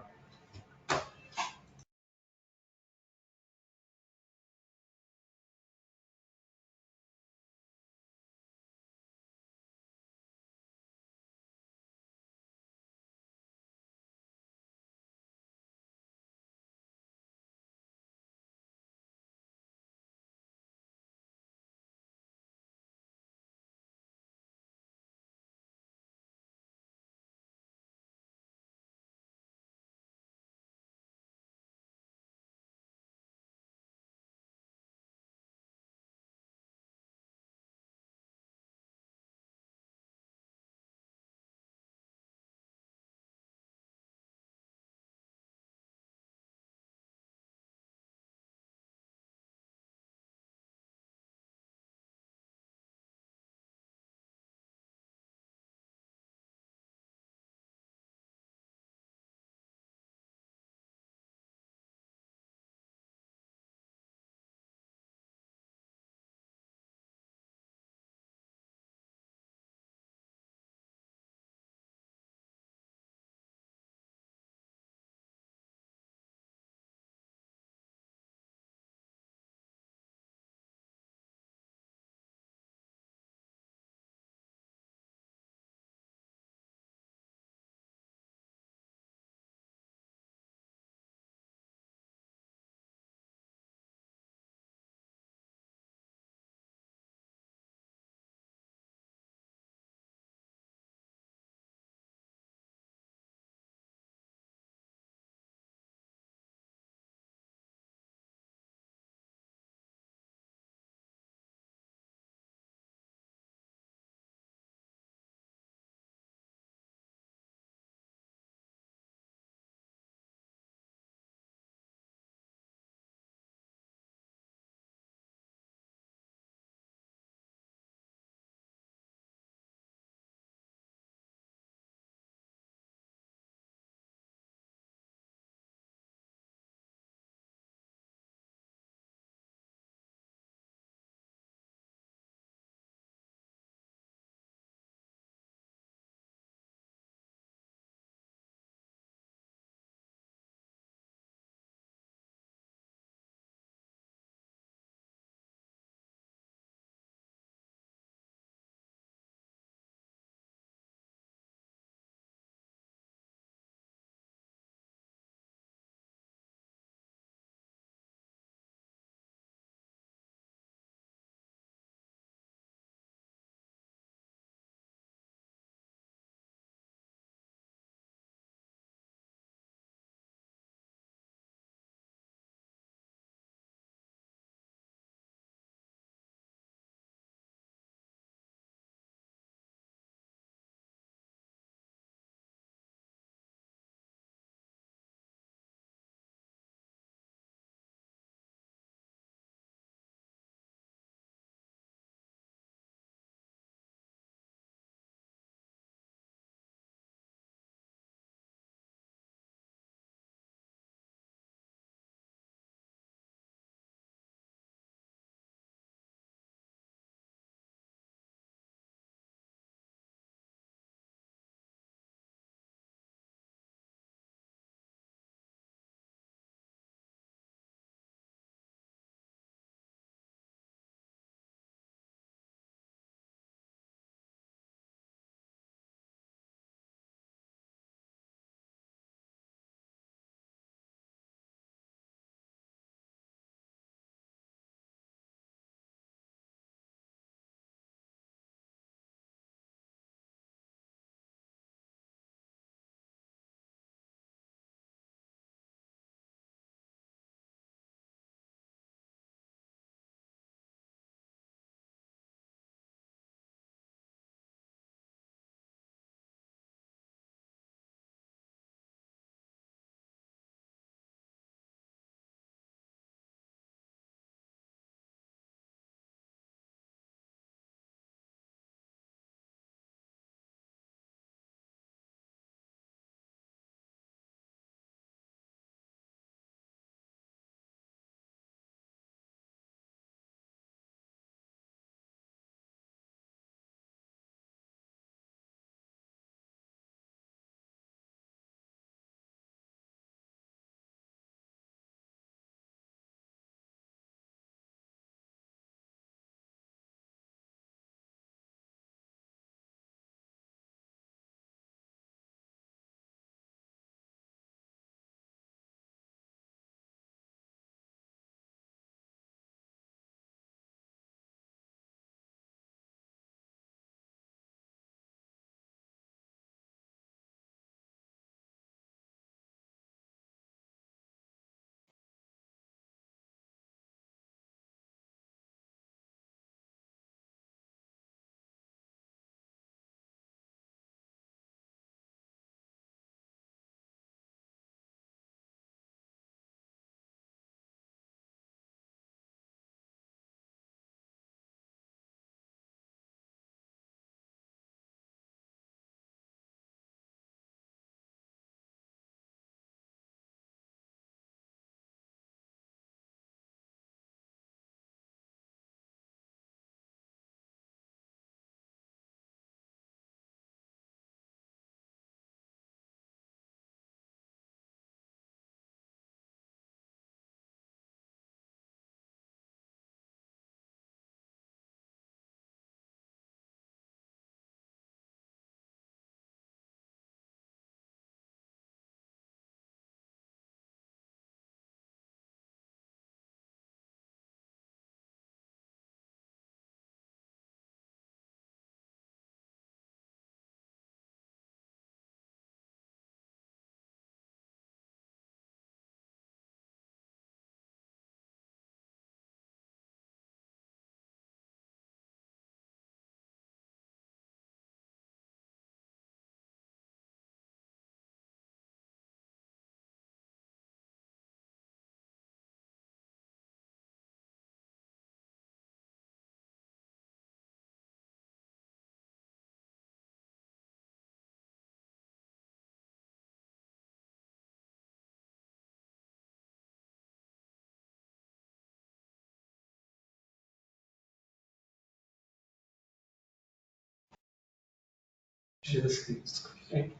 Share the screen. Okay.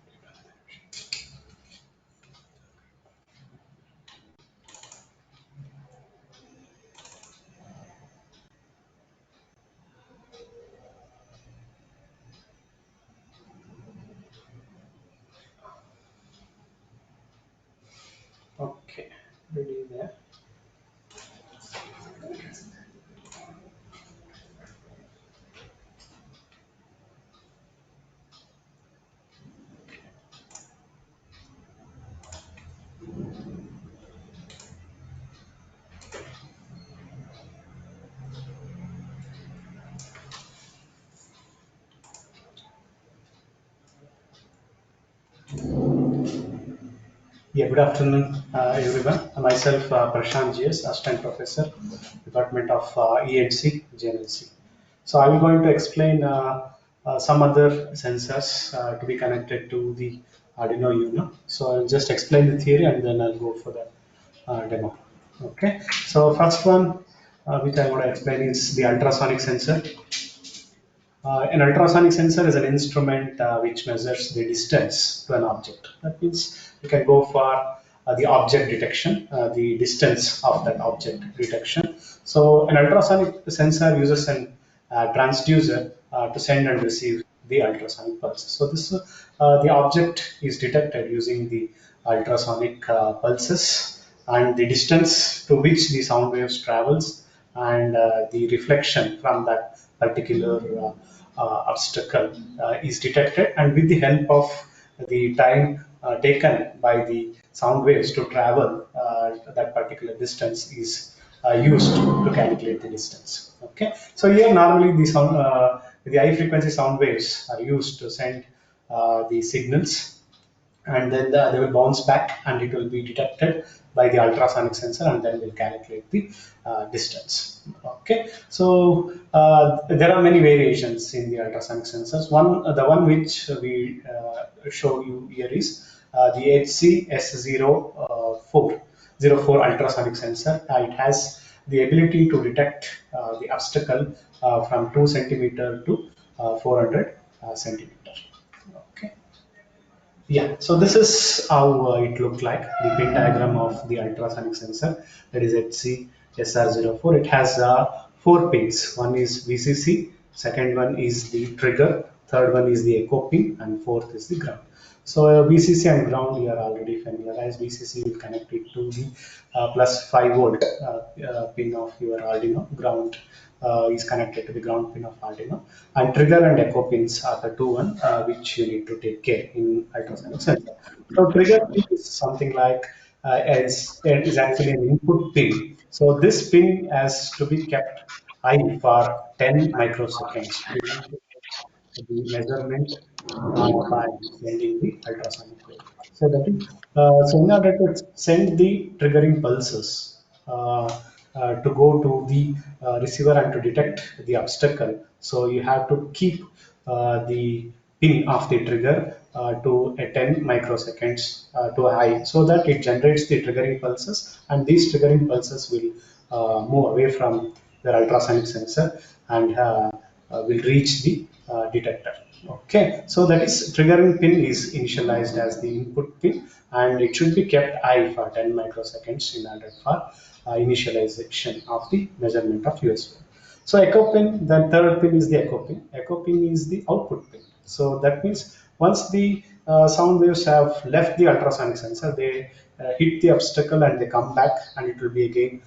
Okay. Ready there. Yeah, good afternoon, everyone. Myself, Prashant GS, Assistant Professor, Department of ENC, JNLC. So I will going to explain some other sensors to be connected to the Arduino Uno. So I'll just explain the theory and then I'll go for the demo. Okay. So first one, which I want to explain is the ultrasonic sensor. An ultrasonic sensor is an instrument which measures the distance to an object. That means you can go for the object detection, the distance of that object detection. So an ultrasonic sensor uses an transducer to send and receive the ultrasonic pulses. So this the object is detected using the ultrasonic pulses and the distance to which the sound waves travels and the reflection from that particular obstacle is detected, and with the help of the time taken by the sound waves to travel that particular distance is used to calculate the distance. Okay, so here normally the high frequency sound waves are used to send the signals, and then they will bounce back and it will be detected by the ultrasonic sensor, and then we'll calculate the distance. Okay, so there are many variations in the ultrasonic sensors. The one which we show you here is the HCS04 ultrasonic sensor. It has the ability to detect the obstacle from 2 centimeter to 400 centimeter. Okay. Yeah, so this is how it looked like, the pin diagram of the ultrasonic sensor, that is HC-SR04. It has 4 pins. One is VCC, second one is the trigger, third one is the echo pin, and fourth is the ground. So VCC and ground, you are already familiarized. VCC will connect it to the plus 5 volt pin of your Arduino. Ground is connected to the ground pin of Arduino, and trigger and echo pins are the two one which you need to take care in ultrasonic sensor. So trigger pin is something like is actually an input pin. So this pin has to be kept high for 10 microseconds. We need to take the measurement by sending the ultrasonic wave. So that is so in order to send the triggering pulses to go to the receiver and to detect the obstacle. So you have to keep the pin of the trigger to a 10 microseconds to high, so that it generates the triggering pulses, and these triggering pulses will move away from the ultrasonic sensor and will reach the detector. Okay, so that is triggering pin is initialized as the input pin, and it should be kept high for 10 microseconds in order for initialization of the measurement of USB. So echo pin, the third pin is the echo pin. Echo pin is the output pin. So that means once the sound waves have left the ultrasonic sensor, they hit the obstacle and they come back, and it will be again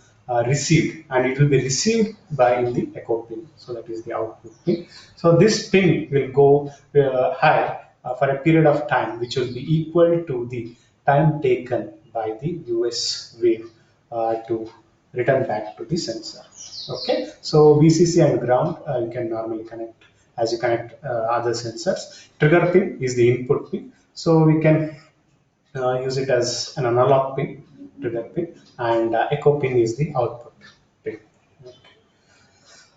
received, and it will be received by in the echo pin. So that is the output pin. So this pin will go high for a period of time which will be equal to the time taken by the US wave to return back to the sensor. Okay, so VCC and ground you can normally connect as you connect other sensors. Trigger pin is the input pin, so we can use it as an analog pin, trigger pin, and echo pin is the output pin.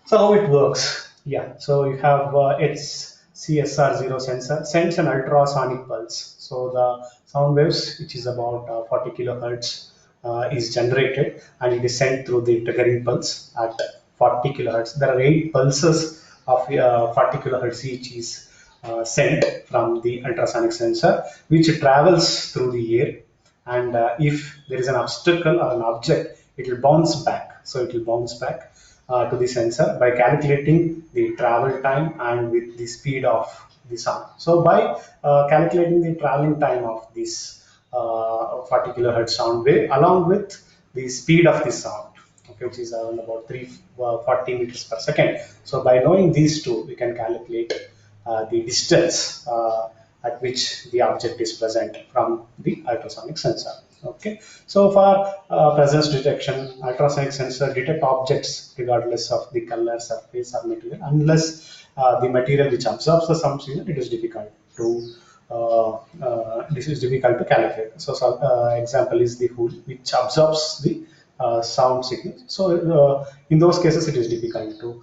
So how it works? Yeah, so you have its CSR0 sensor sends an ultrasonic pulse. So the sound waves, which is about 40 kilohertz, is generated, and it is sent through the triggering pulse at 40 kilohertz. There are 8 pulses of 40 kilohertz each is sent from the ultrasonic sensor, which travels through the air, and if there is an obstacle or an object, it will bounce back. So it will bounce back to the sensor by calculating the travel time and with the speed of the sound. So by calculating the traveling time of this 40 kilohertz sound wave along with the speed of the sound, okay, which is around about 340 meters per second. So by knowing these two, we can calculate the distance at which the object is present from the ultrasonic sensor. Okay, so for presence detection, ultrasonic sensor detect objects regardless of the color, surface, or material, unless the material which absorbs the sound signal, it is difficult to calculate. So some example is the hood, which absorbs the sound signal. So in those cases, it is difficult to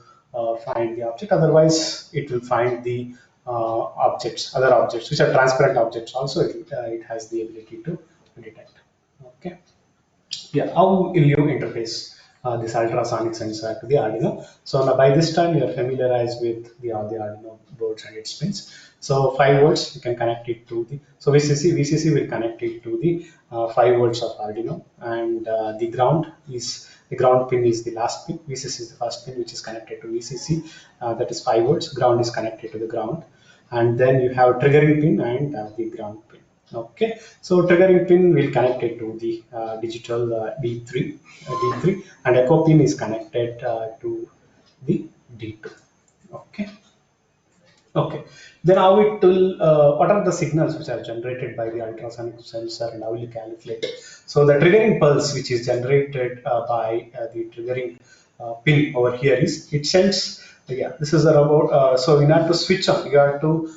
find the object. Otherwise, it will find the other objects, which are transparent objects. Also, it has the ability to detect. Okay. Yeah, how will you interface this ultrasonic sensor to the Arduino? So now by this time you are familiarized with the Arduino boards and its pins. So 5 volts you can connect it to the, so VCC will connect it to the 5 volts of Arduino, and the ground pin is the last pin. VCC is the first pin which is connected to VCC, that is 5 volts. Ground is connected to the ground, and then you have triggering pin and the ground pin. Okay, so triggering pin will connect it to the digital D3, and echo pin is connected to the D2. Okay. Okay. Then how it will, what are the signals which are generated by the ultrasonic sensor, and how will you calculate it? So the triggering pulse which is generated by the triggering pin over here is, it sends, yeah, this is a robot. So in order to switch on, you have to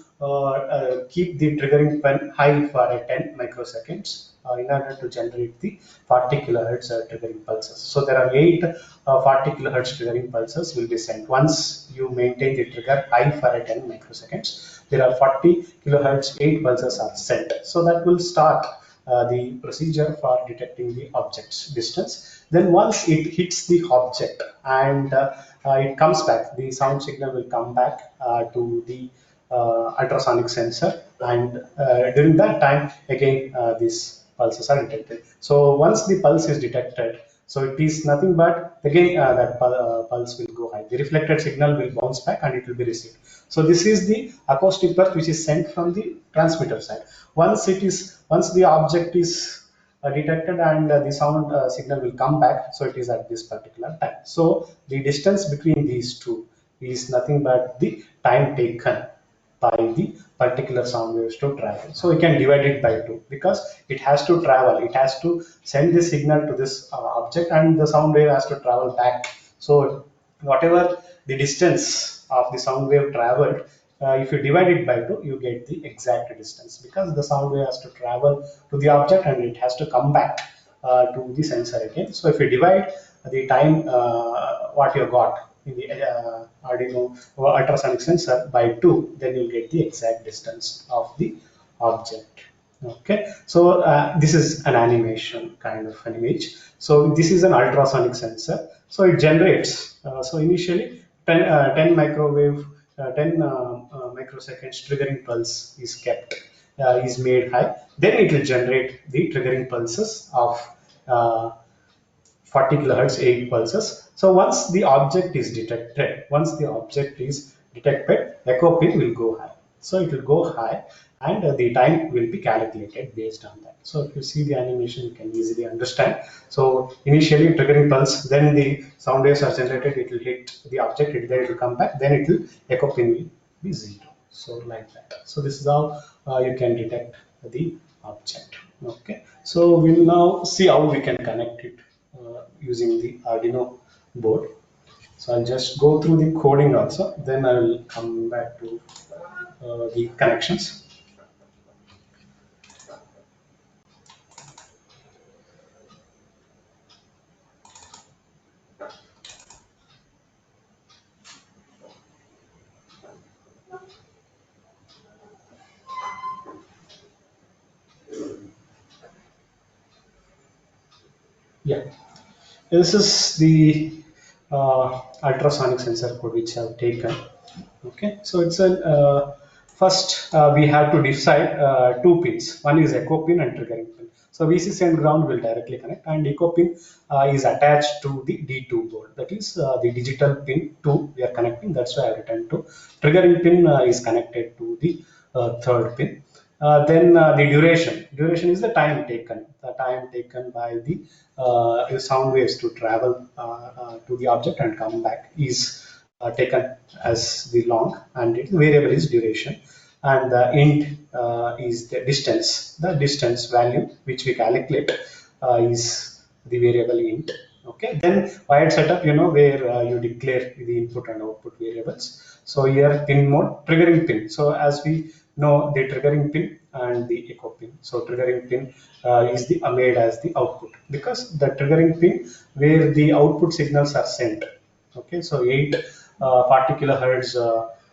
keep the triggering pin high for 10 microseconds in order to generate the 40 kilohertz triggering pulses. So there are 8 40 kilohertz triggering pulses will be sent. Once you maintain the trigger high for 10 microseconds, there are 40 kilohertz 8 pulses are sent. So that will start the procedure for detecting the object's distance. Then once it hits the object and it comes back, the sound signal will come back to the ultrasonic sensor, and during that time again these pulses are detected. So once the pulse is detected, so it is nothing but again that pulse will go high. The reflected signal will bounce back and it will be received. So this is the acoustic burst which is sent from the transmitter side. Once the object is detected and the sound signal will come back, so it is at this particular time. So the distance between these two is nothing but the time taken by the particular sound waves to travel. So we can divide it by 2 because it has to travel, it has to send the signal to this object, and the sound wave has to travel back. So whatever the distance of the sound wave traveled, if you divide it by 2, you get the exact distance, because the sound wave has to travel to the object and it has to come back to the sensor again. So if you divide the time what you got in the Arduino ultrasonic sensor by 2, then you'll get the exact distance of the object. Okay, so this is an animation kind of an image. So this is an ultrasonic sensor. So it generates, so initially 10 microwave, 10 microseconds triggering pulse is kept, is made high. Then it will generate the triggering pulses of 40 kilohertz 8 pulses. So once the object is detected, echo pin will go high. So it will go high, and the time will be calculated based on that. So if you see the animation, you can easily understand. So initially triggering pulse, then the sound waves are generated, it will hit the object, then it will come back, then it will, echo pin will be 0. So like that. So this is how you can detect the object. Okay, so we'll now see how we can connect it using the Arduino board. So I'll just go through the coding also, then I will come back to the connections. Yeah, this is the ultrasonic sensor code which I have taken. Okay, so it's a First, we have to decide two pins. One is echo pin and triggering pin. So VCC and ground will directly connect, and echo pin is attached to the D2 board. That is the digital pin 2 we are connecting. That's why I written to. Triggering pin is connected to the third pin. Then the duration is the time taken by the sound waves to travel to the object and come back is taken as the long, and its variable is duration, and the int is the distance value which we calculate is the variable int. Okay, then wired setup, where you declare the input and output variables. So here pin mode, triggering pin. So as we know, the triggering pin and the echo pin. So triggering pin is the made as the output, because the triggering pin where the output signals are sent. Okay, so 840 kilohertz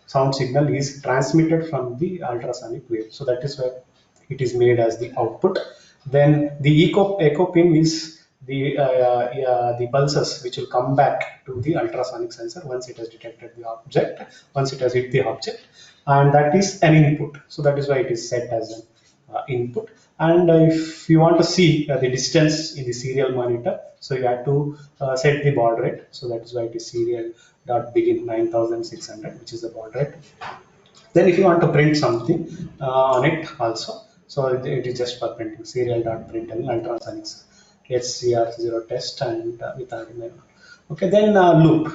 sound signal is transmitted from the ultrasonic wave. So that is where it is made as the output. Then the echo pin is the pulses which will come back to the ultrasonic sensor once it has detected the object, once it has hit the object, and that is an input. So that is why it is set as an input. And if you want to see the distance in the serial monitor, so you have to set the baud rate. So that is why it is serial dot begin 9600, which is the baud rate. Then if you want to print something on it also, so it is just for printing serial dot print and ultrasonic SCR0 test and with Arduino. Okay, then loop,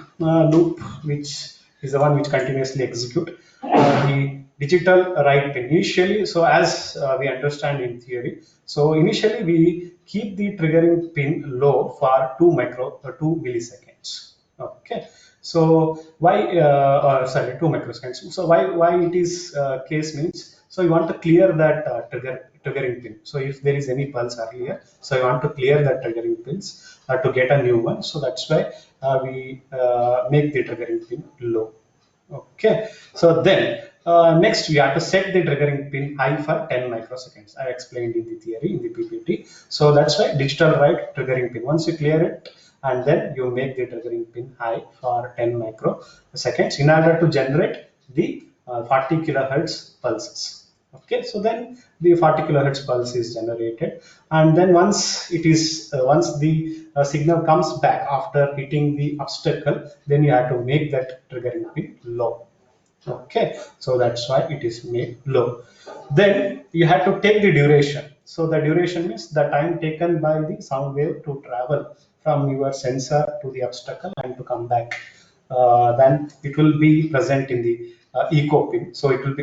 which is the one which continuously execute the digital write pin initially. So as we understand in theory, so initially we keep the triggering pin low for 2 milliseconds. Okay, so why 2 microseconds. So why it is case means, so you want to clear that triggering pin. So if there is any pulse earlier, so you want to clear that triggering pins to get a new one. So that's why we make the triggering pin low. Okay, so then next we have to set the triggering pin high for 10 microseconds. I explained in the theory in the PPT. So that's why digital write triggering pin. Once you clear it, and then you make the triggering pin high for 10 microseconds in order to generate the 40 kilohertz pulses. Okay, so then the 40 kilohertz pulse is generated, and then once it is once the signal comes back after hitting the obstacle, then you have to make that triggering pin low. Okay, so that's why it is made low. Then you have to take the duration. So the duration means the time taken by the sound wave to travel from your sensor to the obstacle and to come back. Then it will be present in the echo pin. So it will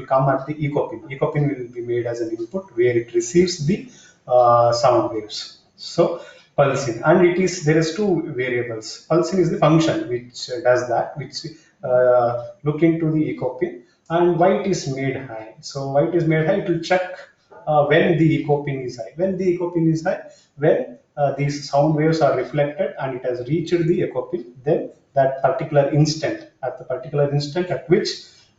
come at the echo pin. Echo pin will be made as an input where it receives the sound waves. So pulsing, and there is two variables. Pulsing is the function which does that, which look into the echo pin, and why it is made high. So why it is made high, it will check when the echo pin is high. When the echo pin is high, when these sound waves are reflected and it has reached the echo pin, then that particular instant, at the particular instant at which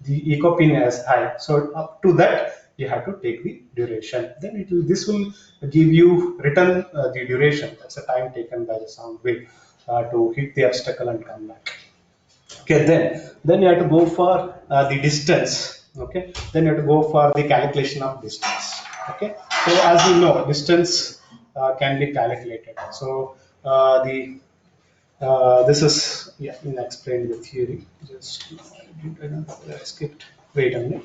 the echo pin is high, so up to that you have to take the duration. Then this will give you return the duration. That's the time taken by the sound wave to hit the obstacle and come back. Okay, then you have to go for the distance. Okay, then you have to go for the calculation of distance. Okay, so as you know, distance can be calculated. So this is explained the theory. Just I skipped. Wait a minute.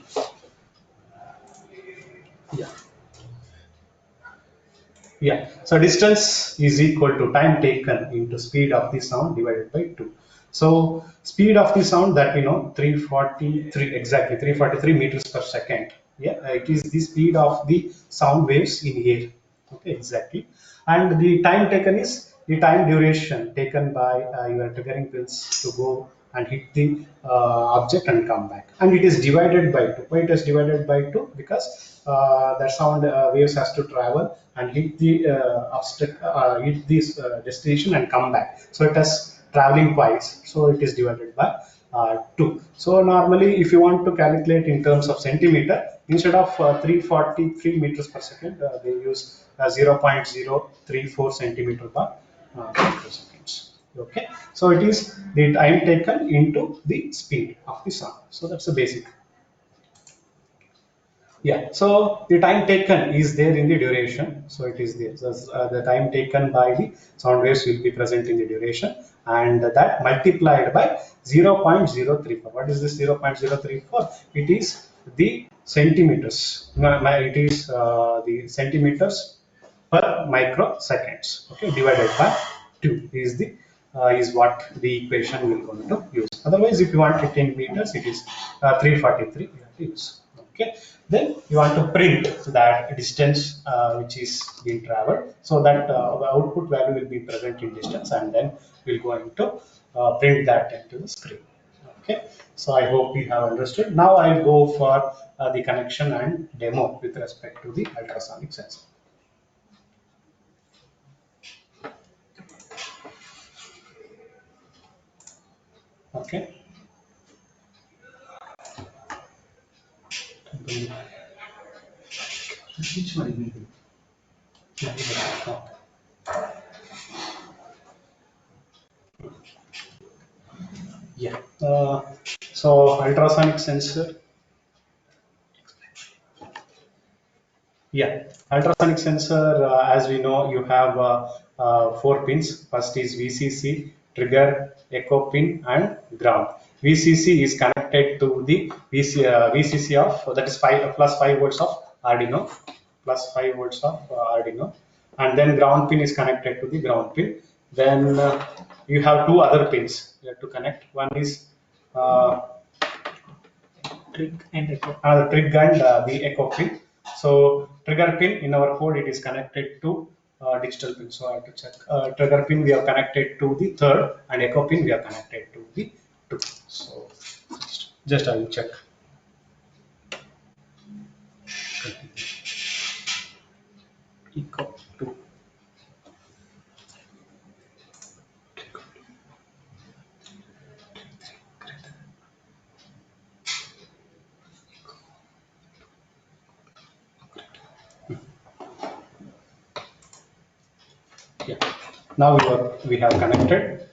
Yeah. So distance is equal to time taken into speed of the sound divided by 2. So speed of the sound, that we know, 343 meters per second. Yeah, it is the speed of the sound waves in air. Okay, exactly. And the time taken is the time duration taken by your triggering pins to go and hit the object and come back. And it is divided by 2. Why it is divided by 2? Because the sound waves has to travel and hit the obstacle, hit this destination and come back. So it has traveling twice. So it is divided by 2. So normally, if you want to calculate in terms of centimeter, instead of 343 meters per second, they use 0.034 centimeter per microseconds. Okay, so it is the time taken into the speed of the sound. So that's the basic. Yeah, so the time taken is there in the duration. So it is there. So the time taken by the sound waves will be present in the duration, and that multiplied by 0.034. What is this 0.034? It is the centimeters. It is the centimeters per microseconds. Okay, divided by 2 is the is what the equation we are going to use. Otherwise, if you want it in meters, it is 343 you have to use. Okay, then you want to print that distance which is being traveled, so that the output value will be present in distance, and then we're going to print that into the screen. Okay, so I hope you have understood. Now I'll go for the connection and demo with respect to the ultrasonic sensor. Okay. Which one will be? Yeah. So ultrasonic sensor. Yeah, ultrasonic sensor, as we know, you have 4 pins. First is VCC, trigger, echo pin, and ground. VCC is connected to the VCC of, that is 5 volts of Arduino, plus 5 volts of Arduino, and then ground pin is connected to the ground pin. Then you have 2 other pins you have to connect. One is trig and the echo pin. So trigger pin in our code, it is connected to digital pin. So I have to check. Trigger pin we have connected to the third, and echo pin we have connected to the 2. So just I will check. Echo 2. Yeah. Now we have connected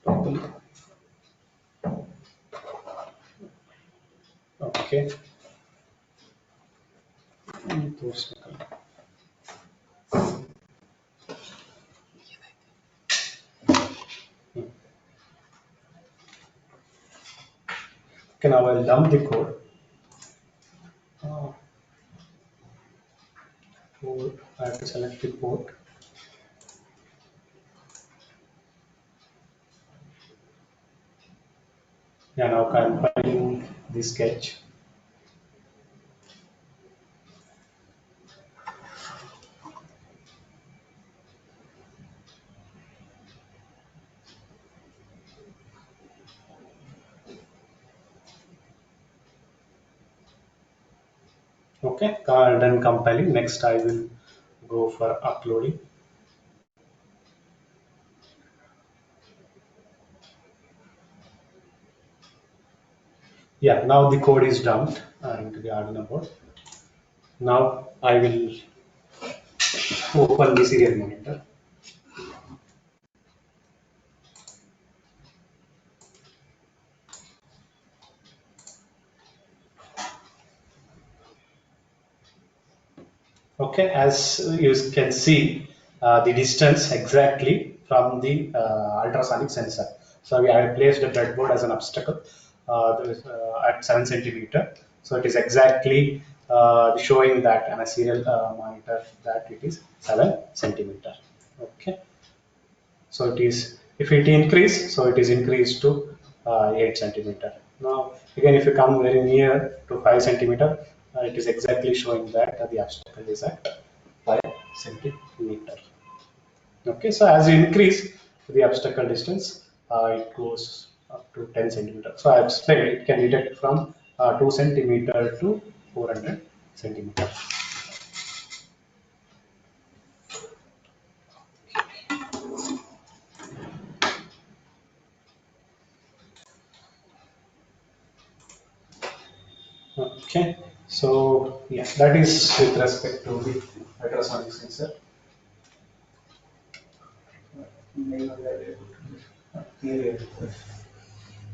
properly. Okay. Okay, now I'll dump the code. I have to select the port. Yeah, now compiling the sketch. Okay, done compiling. Next, I will go for uploading. Yeah, now the code is dumped into the Arduino board. Now I will open the serial monitor. Okay, as you can see, the distance exactly from the ultrasonic sensor. So I have placed a breadboard as an obstacle at 7 centimeter. So it is exactly showing that on a serial monitor that it is 7 centimeter. Okay. So it is, if it increase, so it is increased to 8 centimeter. Now again, if you come very near to 5 centimeter, it is exactly showing that the obstacle is at 5 centimeter. Okay, so as you increase the obstacle distance, it goes up to 10 centimeter. So I have explained it can detect from 2 centimeter to 400 centimeter. Okay, so yeah, that is with respect to the ultrasonic sensor.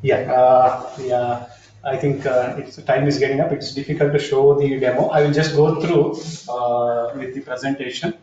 Yeah, I think it's time is getting up. It's difficult to show the demo. I will just go through with the presentation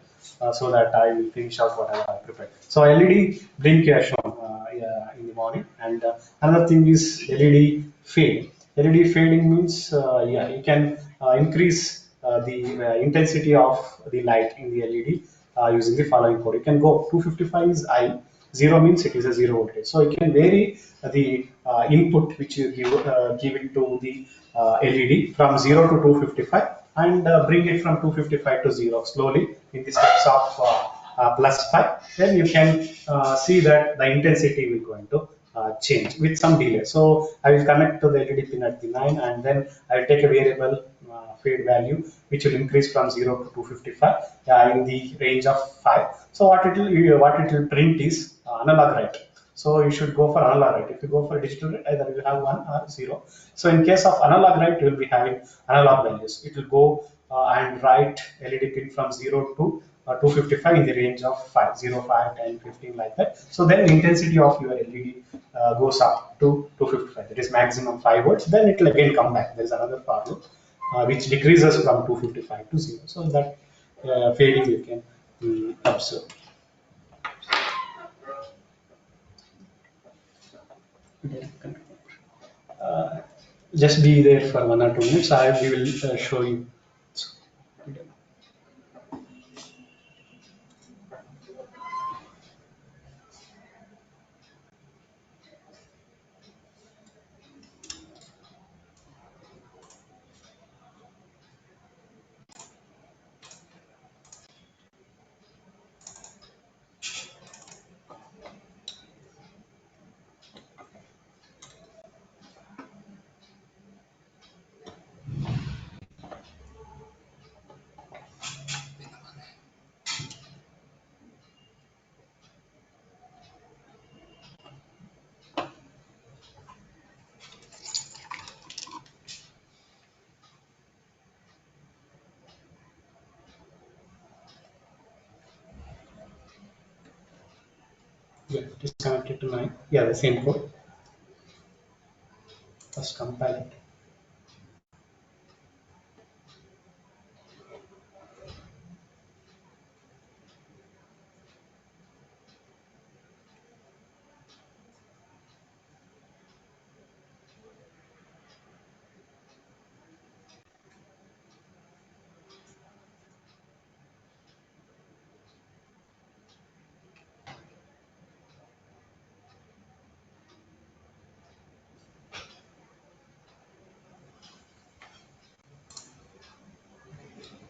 so that I will finish out whatever I prepared. So LED blink here shown yeah, in the morning, and another thing is LED fade. LED fading means yeah, you can increase the intensity of the light in the LED using the following code. You can go 255 is I, 0 means it is a 0 voltage. So you can vary the input which you give it to the LED from 0 to 255 and bring it from 255 to 0 slowly in the steps of plus 5. Then you can see that the intensity will going to change with some delay. So I will connect to the LED pin at the 9, and then I will take a variable fade value which will increase from 0 to 255 in the range of 5. So what it will print is analog write. So you should go for analog write. If you go for digital write, either you have 1 or 0. So in case of analog write, you will be having analog values. It will go and write LED pin from 0 to 255 in the range of 5, 0, 5, 10, 15 like that. So then the intensity of your LED goes up to 255. That is maximum 5 volts. Then it will again come back. There is another for loop which decreases from 255 to 0. So that fading you can observe. Just be there for 1 or 2 minutes. We will show you. Yeah, it is connected to 9. Yeah, the same code. First compile it.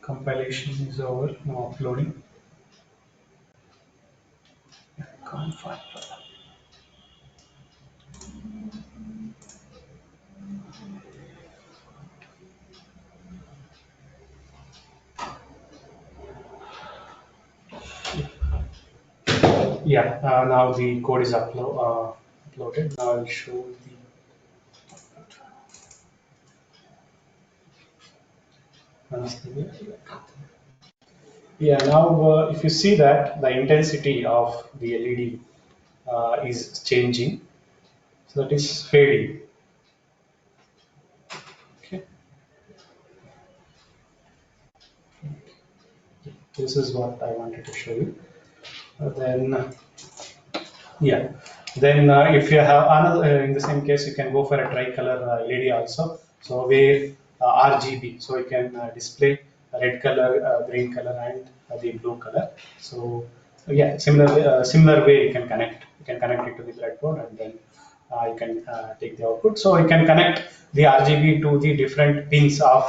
Compilation is over. Now uploading. Can't find it. Yeah, now the code is uploaded. Now I'll show the. Yeah, now if you see that the intensity of the LED is changing, so that is fading. Okay, this is what I wanted to show you. Then yeah, then if you have another in the same case, you can go for a tricolor LED also. So where RGB, so you can display red color, green color, and the blue color. So yeah, similar way you can connect. You can connect it to the breadboard, and then you can take the output. So you can connect the RGB to the different pins of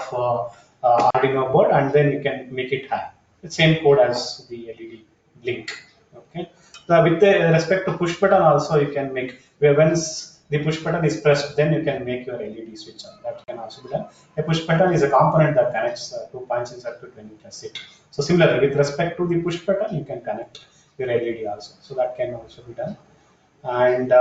Arduino board, and then you can make it high. The same code as the LED blink. Okay. With respect to push button also, you can make where once the push button is pressed, then you can make your LED switch on. That can also be done. A push button is a component that connects 2 points in circuit when you press it. So similarly, with respect to the push button, you can connect your LED also. So that can also be done. And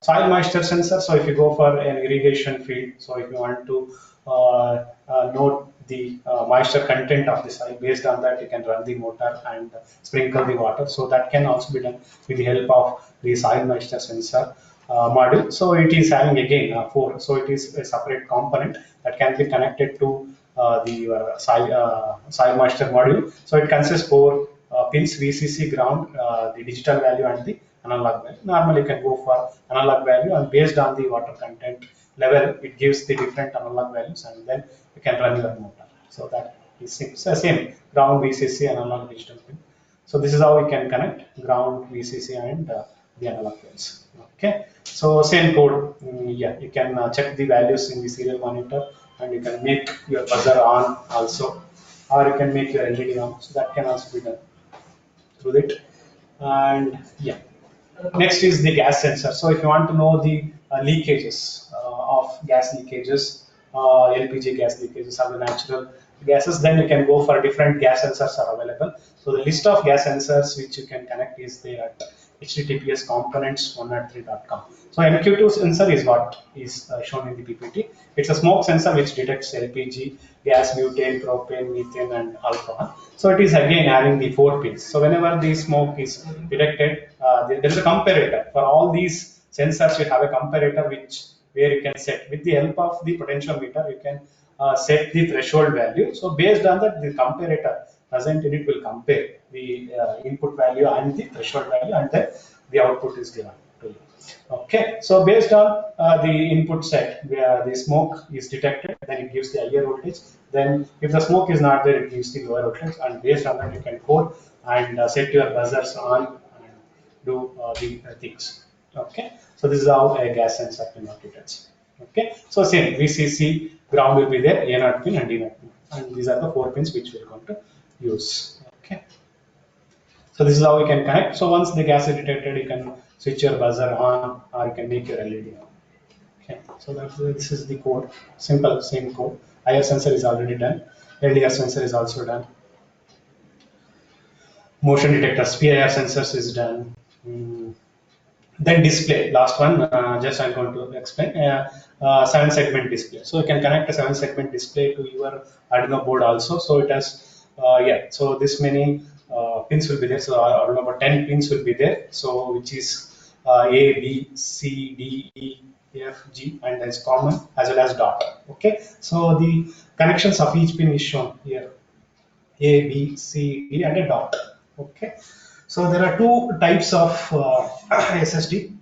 soil moisture sensor. So if you go for an irrigation field, so if you want to note the moisture content of the soil, based on that you can run the motor and sprinkle the water. So that can also be done with the help of the soil moisture sensor. module. So it is having again 4. So it is a separate component that can be connected to the soil moisture module. So it consists 4 pins: VCC, ground, the digital value, and the analog value. Normally you can go for analog value, and based on the water content level, it gives the different analog values, and then you can run your motor. So that is same ground, VCC, analog, digital pin. So this is how we can connect ground, VCC, and the analog pins. Okay. So same code. Yeah, you can check the values in the serial monitor, and you can make your buzzer on also, or you can make your LED on. So that can also be done through it. And yeah, next is the gas sensor. So if you want to know the leakages of gas leakages, LPG gas leakages, or the natural gases, then you can go for different gas sensors are available. So the list of gas sensors which you can connect is there at https components103.com. So MQ2 sensor is what is shown in the PPT. It's a smoke sensor which detects LPG, gas, butane, propane, methane, and alcohol. So it is again having the 4 pins. So whenever the smoke is detected, there is a comparator. For all these sensors, you have a comparator where you can set, with the help of the potentiometer, you can set the threshold value. So based on that, the comparator present in it will compare the input value and the threshold value, and then the output is given to you. Okay, so based on the input set where the smoke is detected, then it gives the higher voltage. Then if the smoke is not there, it gives the lower voltage, and based on that you can code and set your buzzers on and do the things. Okay, so this is how a gas sensor can be detected. Okay, so same VCC, ground will be there, A0 pin and D0 pin, and these are the 4 pins which we are going to use. Okay. So this is how we can connect. So once the gas is detected, you can switch your buzzer on, or you can make your LED on. Okay. So this is the code. Simple, same code. IR sensor is already done. LDR sensor is also done. Motion detectors, PIR sensors is done. Then display, last one. Just I'm going to explain. 7-segment display. So you can connect a 7-segment display to your Arduino board also. So it has, yeah. So this many pins will be there. So Arduino about 10 pins will be there. So which is A, B, C, D, E, F, G, and there's common as well as dot. Okay. So the connections of each pin is shown here. A, B, C, D, and a dot. Okay. So there are 2 types of SSD.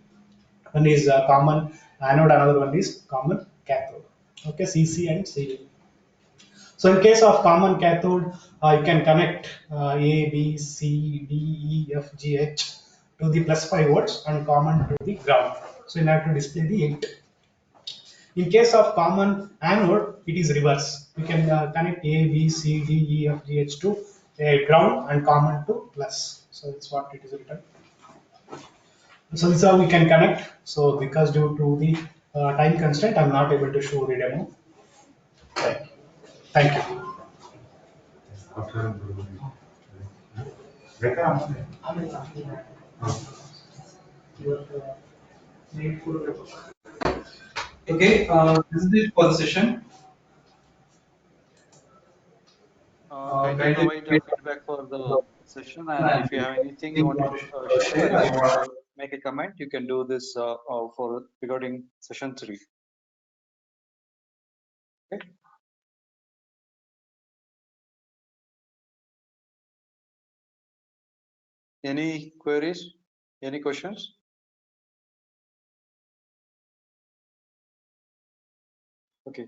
One is common anode, another one is common cathode. Okay, CC and CA. So in case of common cathode, you can connect A, B, C, D, E, F, G, H to the +5 volts and common to the ground. So you have to display the 8. In case of common anode, it is reverse. You can connect A, B, C, D, E, F, G, H to a ground and common to plus. So that's what it is written. So this is how we can connect. So because due to the time constraint, I'm not able to show the demo. Thank you. Okay, this is it for the session. Kindly provide feedback for the session, and if you have anything you want to share, if you want to make a comment, you can do this for regarding session 3. Okay. Any queries? Any questions? Okay.